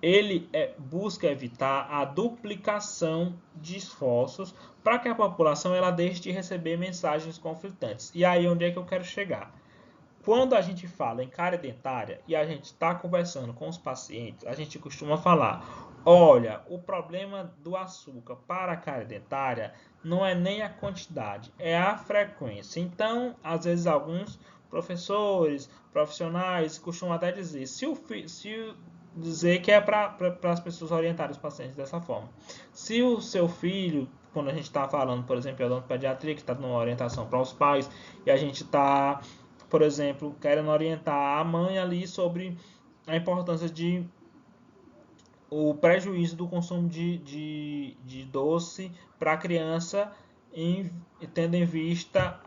Ele busca evitar a duplicação de esforços para que a população ela deixe de receber mensagens conflitantes. E aí, onde é que eu quero chegar? Quando a gente fala em cárie dentária e a gente está conversando com os pacientes, a gente costuma falar: olha, o problema do açúcar para a cárie dentária não é nem a quantidade, é a frequência. Então, às vezes, alguns professores, profissionais costumam até dizer, dizer que é para as pessoas orientarem os pacientes dessa forma. Se o seu filho, quando a gente está falando, por exemplo, de pediatria, que está dando uma orientação para os pais, e a gente está, por exemplo, querendo orientar a mãe ali sobre a importância de o prejuízo do consumo de doce para a criança, tendo em vista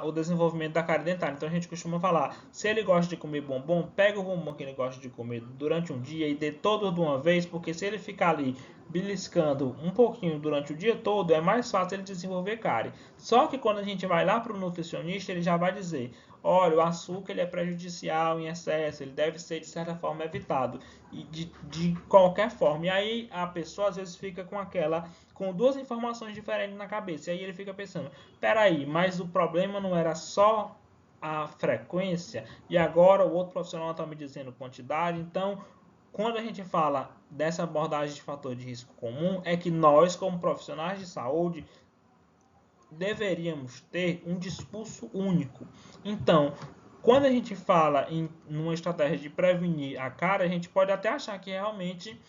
o desenvolvimento da cárie dentária. Então a gente costuma falar, se ele gosta de comer bombom, pega o bombom que ele gosta de comer durante um dia e dê todo de uma vez, porque se ele ficar ali beliscando um pouquinho durante o dia todo, é mais fácil ele desenvolver cárie. Só que quando a gente vai lá para o nutricionista, ele já vai dizer: olha, o açúcar ele é prejudicial em excesso, ele deve ser de certa forma evitado, e de qualquer forma. E aí a pessoa às vezes fica com duas informações diferentes na cabeça, e aí ele fica pensando: peraí, mas o problema não era só a frequência, e agora o outro profissional está me dizendo quantidade. Então, quando a gente fala dessa abordagem de fator de risco comum, é que nós, como profissionais de saúde, deveríamos ter um discurso único. Então, quando a gente fala em uma estratégia de prevenir a cárie, a gente pode até achar que realmente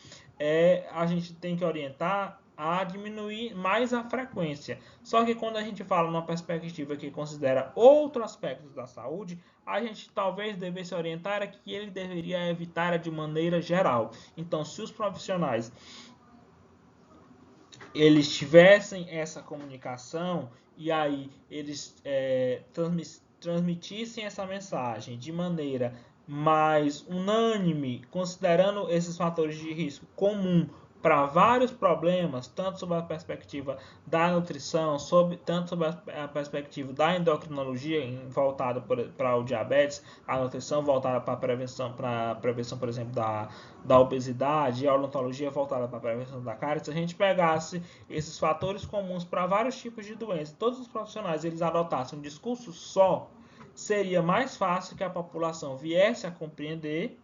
a gente tem que orientar a diminuir mais a frequência. Só que quando a gente fala numa perspectiva que considera outros aspectos da saúde, a gente talvez devesse orientar a que ele deveria evitar de maneira geral. Então, se os profissionais eles tivessem essa comunicação e aí eles transmitissem essa mensagem de maneira mais unânime, considerando esses fatores de risco comum para vários problemas, tanto sob a perspectiva da nutrição, tanto sob a perspectiva da endocrinologia, voltada para o diabetes, a nutrição voltada para a prevenção, por exemplo, da obesidade, e a odontologia voltada para a prevenção da cárie. Se a gente pegasse esses fatores comuns para vários tipos de doenças, todos os profissionais eles adotassem um discurso só, seria mais fácil que a população viesse a compreender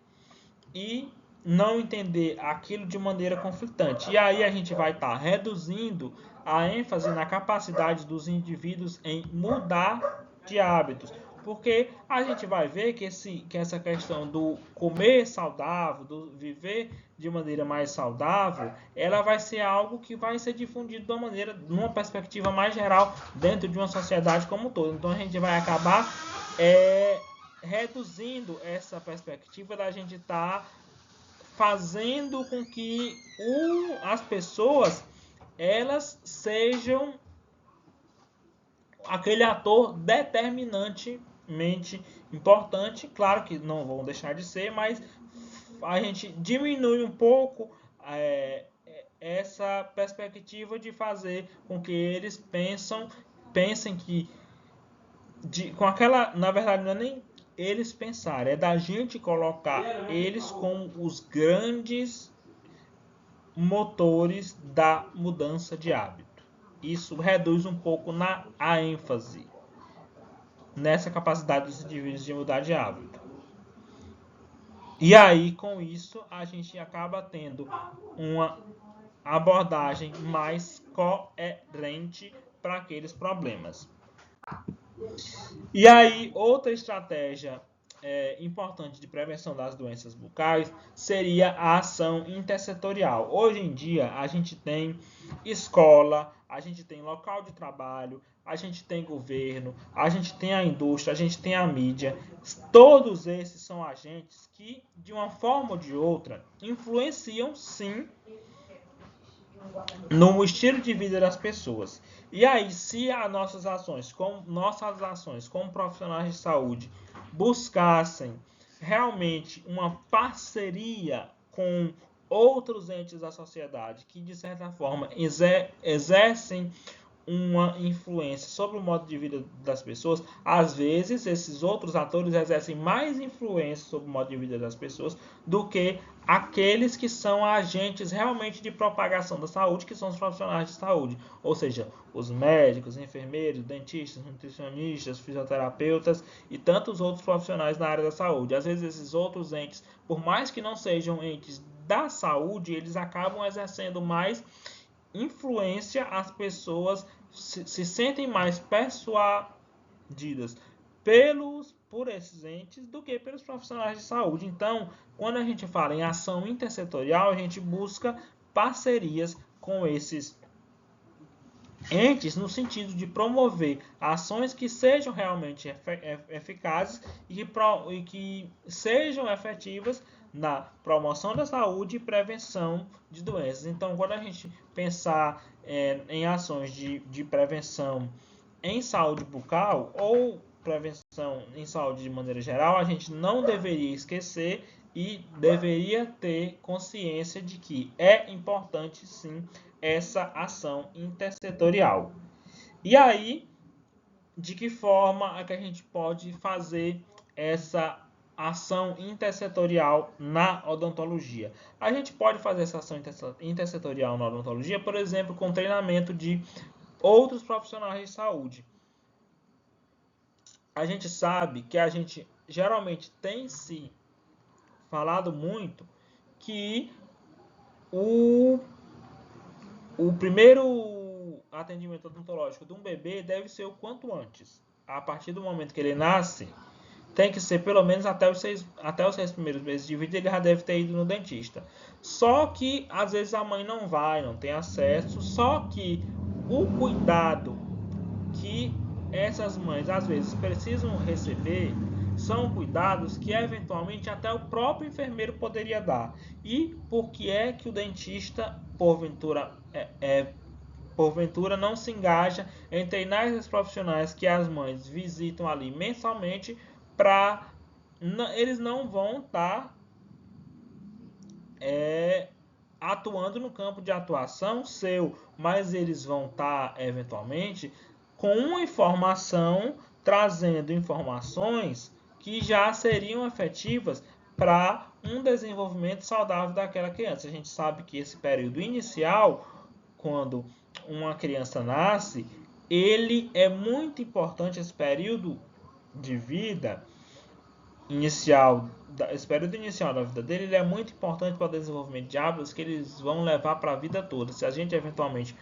e não entender aquilo de maneira conflitante. E aí a gente vai estar reduzindo a ênfase na capacidade dos indivíduos em mudar de hábitos. Porque a gente vai ver que essa questão do comer saudável, do viver de maneira mais saudável, ela vai ser algo que vai ser difundido de uma maneira, numa perspectiva mais geral, dentro de uma sociedade como um todo. Então a gente vai acabar reduzindo essa perspectiva da gente estar fazendo com que as pessoas elas sejam aquele ator determinantemente importante. Claro que não vão deixar de ser, mas a gente diminui um pouco essa perspectiva de fazer com que eles pensem que com aquela, na verdade, não é nem eles pensarem, é da gente colocar eles como os grandes motores da mudança de hábito. Isso reduz um pouco a ênfase nessa capacidade dos indivíduos de mudar de hábito. E aí, com isso, a gente acaba tendo uma abordagem mais coerente para aqueles problemas. E aí, outra estratégia importante de prevenção das doenças bucais seria a ação intersetorial. Hoje em dia, a gente tem escola, a gente tem local de trabalho, a gente tem governo, a gente tem a indústria, a gente tem a mídia. Todos esses são agentes que, de uma forma ou de outra, influenciam sim no estilo de vida das pessoas. E aí, se as nossas ações como profissionais de saúde buscassem realmente uma parceria com outros entes da sociedade que de certa forma exercem uma influência sobre o modo de vida das pessoas, às vezes esses outros atores exercem mais influência sobre o modo de vida das pessoas do que aqueles que são agentes realmente de propagação da saúde, que são os profissionais de saúde, ou seja, os médicos, enfermeiros, dentistas, nutricionistas, fisioterapeutas e tantos outros profissionais na área da saúde. Às vezes esses outros entes, por mais que não sejam entes da saúde, eles acabam exercendo mais influência, as pessoas se sentem mais persuadidas por esses entes do que pelos profissionais de saúde. Então, quando a gente fala em ação intersetorial, a gente busca parcerias com esses entes no sentido de promover ações que sejam realmente eficazes e que sejam efetivas na promoção da saúde e prevenção de doenças. Então, quando a gente pensar em ações de prevenção em saúde bucal ou prevenção em saúde de maneira geral, a gente não deveria esquecer e deveria ter consciência de que é importante sim essa ação intersetorial. E aí, de que forma é que a gente pode fazer essa ação intersetorial na odontologia? A gente pode fazer essa ação intersetorial na odontologia, por exemplo, com treinamento de outros profissionais de saúde. A gente sabe que a gente geralmente tem se falado muito que o primeiro atendimento odontológico de um bebê deve ser o quanto antes. A partir do momento que ele nasce, tem que ser pelo menos até os 6 primeiros meses de vida, ele já deve ter ido no dentista. Só que às vezes a mãe não vai, não tem acesso, só que o cuidado que essas mães às vezes precisam receber são cuidados que eventualmente até o próprio enfermeiro poderia dar. E por que é que o dentista, porventura não se engaja em treinar esses profissionais que as mães visitam ali mensalmente, para eles não vão estar atuando no campo de atuação seu, mas eles vão estar eventualmente com uma informação, trazendo informações que já seriam efetivas para um desenvolvimento saudável daquela criança. A gente sabe que esse período inicial, quando uma criança nasce, ele é muito importante, esse período de vida inicial, esse período inicial da vida dele, ele é muito importante para o desenvolvimento de hábitos que eles vão levar para a vida toda. Se a gente eventualmente,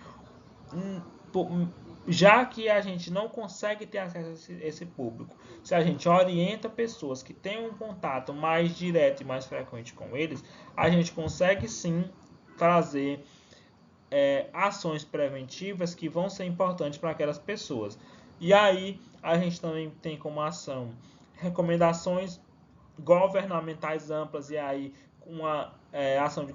já que a gente não consegue ter acesso a esse público, se a gente orienta pessoas que têm um contato mais direto e mais frequente com eles, a gente consegue sim trazer ações preventivas que vão ser importantes para aquelas pessoas. E aí a gente também tem como ação recomendações governamentais amplas, e aí uma ação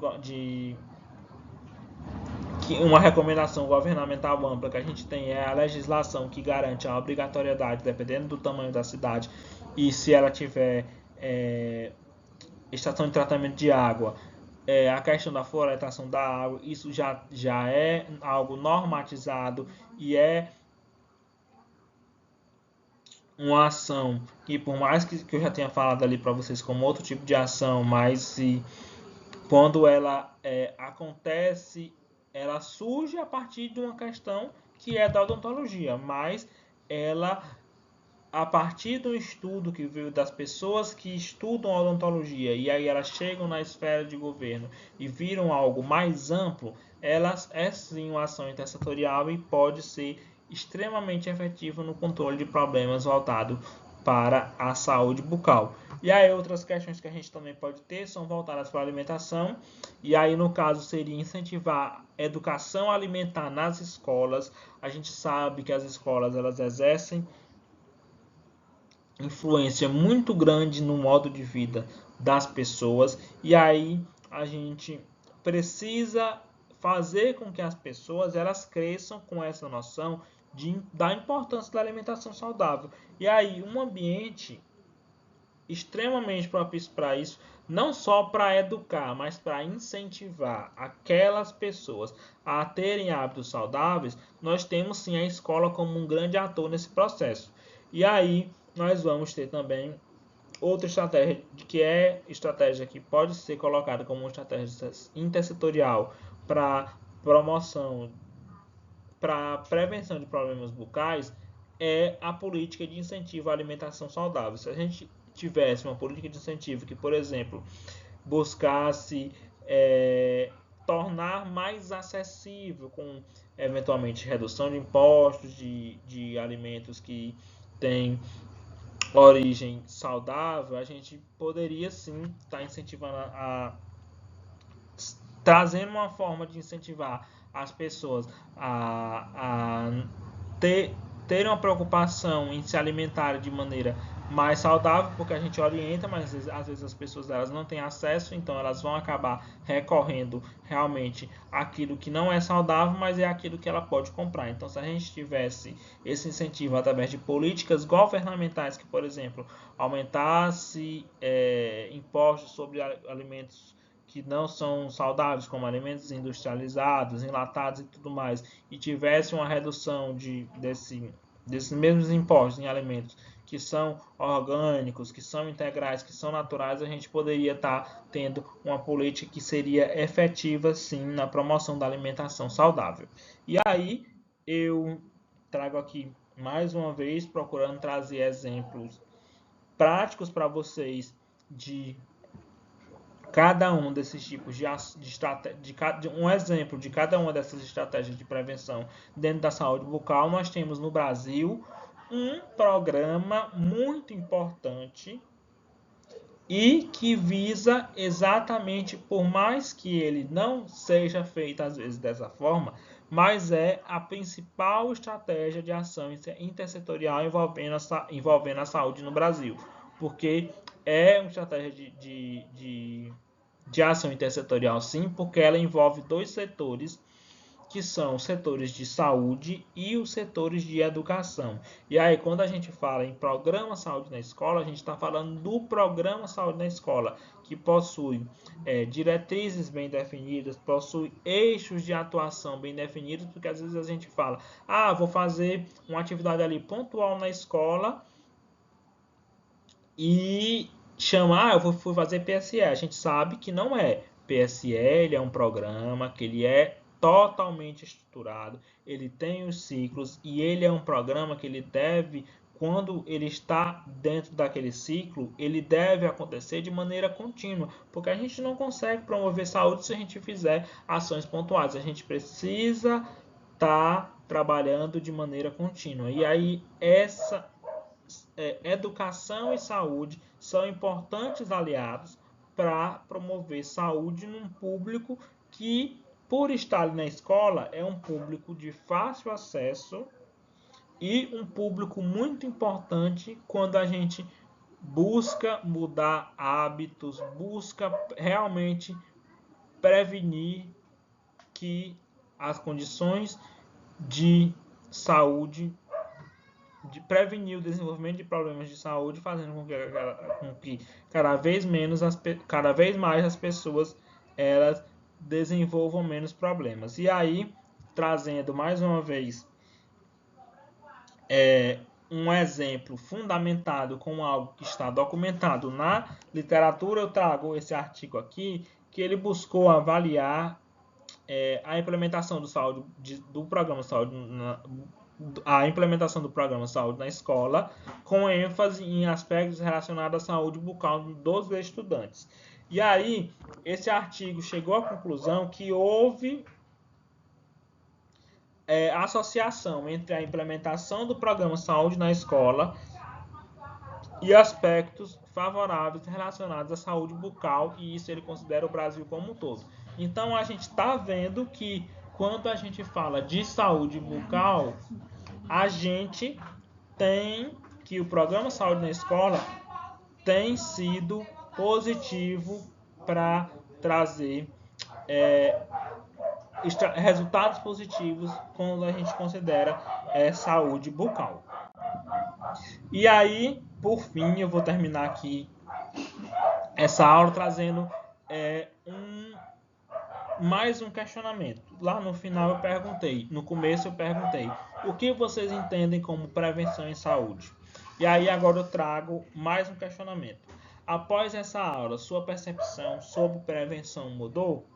uma recomendação governamental ampla que a gente tem é a legislação que garante a obrigatoriedade, dependendo do tamanho da cidade, e se ela tiver estação de tratamento de água, a questão da floretação da água, isso já é algo normatizado e é uma ação que, por mais que eu já tenha falado ali para vocês como outro tipo de ação, mas quando ela acontece, ela surge a partir de uma questão que é da odontologia, mas ela, a partir do estudo que veio das pessoas que estudam odontologia, e aí elas chegam na esfera de governo e viram algo mais amplo, elas é sim uma ação intersetorial e pode ser extremamente efetiva no controle de problemas voltados para a saúde bucal. E aí outras questões que a gente também pode ter são voltadas para a alimentação, e aí no caso seria incentivar a educação alimentar nas escolas. A gente sabe que as escolas elas exercem influência muito grande no modo de vida das pessoas, e aí a gente precisa fazer com que as pessoas elas cresçam com essa noção da importância da alimentação saudável. E aí, um ambiente extremamente propício para isso, não só para educar, mas para incentivar aquelas pessoas a terem hábitos saudáveis, nós temos sim a escola como um grande ator nesse processo. E aí nós vamos ter também outra estratégia, que é estratégia que pode ser colocada como uma estratégia intersetorial para promoção, para prevenção de problemas bucais, é a política de incentivo à alimentação saudável. Se a gente tivesse uma política de incentivo que, por exemplo, buscasse tornar mais acessível, com eventualmente redução de impostos de alimentos que têm origem saudável, a gente poderia sim estar incentivando trazendo uma forma de incentivar as pessoas a ter uma preocupação em se alimentar de maneira mais saudável, porque a gente orienta, mas às vezes as pessoas elas não têm acesso, então elas vão acabar recorrendo realmente àquilo que não é saudável, mas é aquilo que ela pode comprar. Então, se a gente tivesse esse incentivo através de políticas governamentais que, por exemplo, aumentasse impostos sobre alimentos que não são saudáveis, como alimentos industrializados, enlatados e tudo mais, e tivesse uma redução desses mesmos impostos em alimentos que são orgânicos, que são integrais, que são naturais, a gente poderia estar tendo uma política que seria efetiva, sim, na promoção da alimentação saudável. E aí, eu trago aqui, mais uma vez, procurando trazer exemplos práticos para vocês de cada um desses tipos de estratégia, um exemplo de cada uma dessas estratégias de prevenção dentro da saúde bucal. Nós temos no Brasil um programa muito importante e que visa exatamente, por mais que ele não seja feito às vezes dessa forma, mas é a principal estratégia de ação intersetorial envolvendo a saúde no Brasil, porque é uma estratégia de ação intersetorial, sim, porque ela envolve dois setores, que são os setores de saúde e os setores de educação. E aí, quando a gente fala em programa saúde na escola, a gente está falando do programa saúde na escola, que possui diretrizes bem definidas, possui eixos de atuação bem definidos, porque às vezes a gente fala, vou fazer uma atividade ali pontual na escola e chama, eu fui fazer PSE. A gente sabe que não é. PSE, ele é um programa que ele é totalmente estruturado, ele tem os ciclos e ele é um programa que ele deve, quando ele está dentro daquele ciclo, ele deve acontecer de maneira contínua, porque a gente não consegue promover saúde se a gente fizer ações pontuais. A gente precisa estar trabalhando de maneira contínua. E aí educação e saúde são importantes aliados para promover saúde num público que, por estar ali na escola, é um público de fácil acesso e um público muito importante quando a gente busca mudar hábitos, busca realmente prevenir que as condições de saúde, de prevenir o desenvolvimento de problemas de saúde, fazendo com que cada vez mais as pessoas elas desenvolvam menos problemas. E aí, trazendo mais uma vez um exemplo fundamentado com algo que está documentado na literatura, eu trago esse artigo aqui, que ele buscou avaliar a implementação do programa saúde a implementação do programa Saúde na Escola, com ênfase em aspectos relacionados à saúde bucal dos estudantes. E aí, esse artigo chegou à conclusão que houve associação entre a implementação do programa Saúde na Escola e aspectos favoráveis relacionados à saúde bucal, e isso ele considera o Brasil como um todo. Então, a gente está vendo que quando a gente fala de saúde bucal, a gente tem que o programa Saúde na Escola tem sido positivo para trazer resultados positivos quando a gente considera saúde bucal. E aí, por fim, eu vou terminar aqui essa aula trazendo mais um questionamento. Lá no final eu perguntei, no começo eu perguntei, o que vocês entendem como prevenção em saúde? E aí agora eu trago mais um questionamento. Após essa aula, sua percepção sobre prevenção mudou?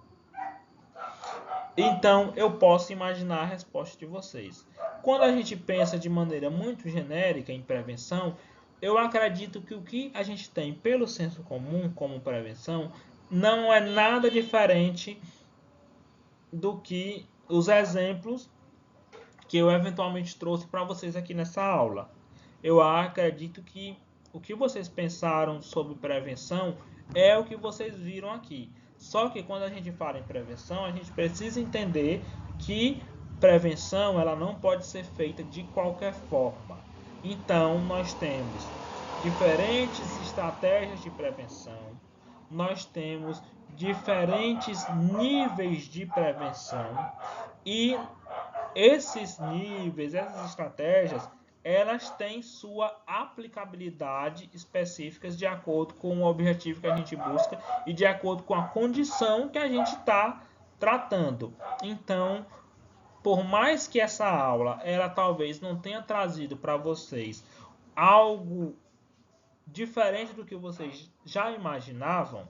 Então eu posso imaginar a resposta de vocês. Quando a gente pensa de maneira muito genérica em prevenção, eu acredito que o que a gente tem pelo senso comum como prevenção não é nada diferente do que os exemplos que eu eventualmente trouxe para vocês aqui nessa aula. Eu acredito que o que vocês pensaram sobre prevenção é o que vocês viram aqui. Só que quando a gente fala em prevenção, a gente precisa entender que prevenção ela não pode ser feita de qualquer forma. Então, nós temos diferentes estratégias de prevenção, nós temos diferentes níveis de prevenção e esses níveis, essas estratégias, elas têm sua aplicabilidade específica de acordo com o objetivo que a gente busca e de acordo com a condição que a gente está tratando. Então, por mais que essa aula, ela talvez não tenha trazido para vocês algo diferente do que vocês já imaginavam,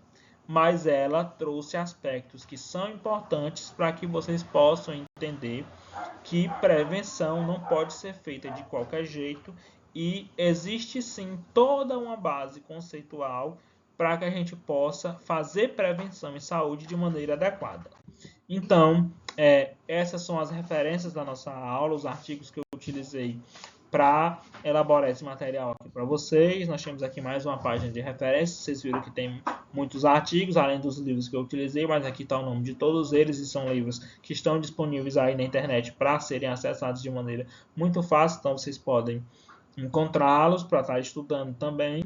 mas ela trouxe aspectos que são importantes para que vocês possam entender que prevenção não pode ser feita de qualquer jeito e existe sim toda uma base conceitual para que a gente possa fazer prevenção em saúde de maneira adequada. Então, essas são as referências da nossa aula, os artigos que eu utilizei para elaborar esse material aqui para vocês. Nós temos aqui mais uma página de referência. Vocês viram que tem muitos artigos, além dos livros que eu utilizei, mas aqui está o nome de todos eles e são livros que estão disponíveis aí na internet para serem acessados de maneira muito fácil. Então, vocês podem encontrá-los para estar estudando também.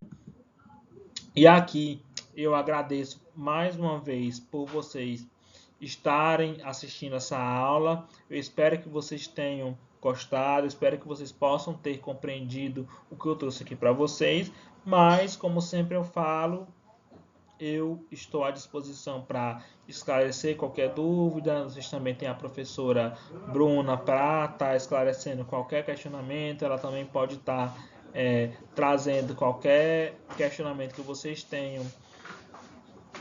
E aqui eu agradeço mais uma vez por vocês estarem assistindo essa aula. Eu espero que vocês tenham gostado, espero que vocês possam ter compreendido o que eu trouxe aqui para vocês, mas como sempre eu falo, eu estou à disposição para esclarecer qualquer dúvida. Vocês também têm a professora Bruna para estar esclarecendo qualquer questionamento, ela também pode estar trazendo qualquer questionamento que vocês tenham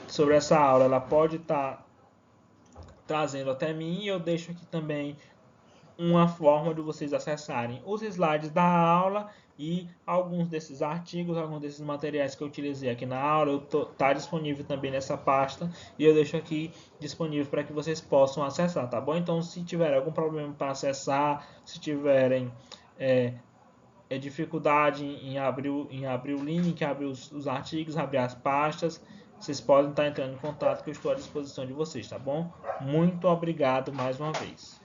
sobre essa aula, ela pode estar trazendo até mim, e eu deixo aqui também uma forma de vocês acessarem os slides da aula e alguns desses artigos, alguns desses materiais que eu utilizei aqui na aula, está disponível também nessa pasta e eu deixo aqui disponível para que vocês possam acessar, tá bom? Então, se tiver algum problema para acessar, se tiverem dificuldade em abrir o link, abrir os artigos, abrir as pastas, vocês podem estar entrando em contato que eu estou à disposição de vocês, tá bom? Muito obrigado mais uma vez.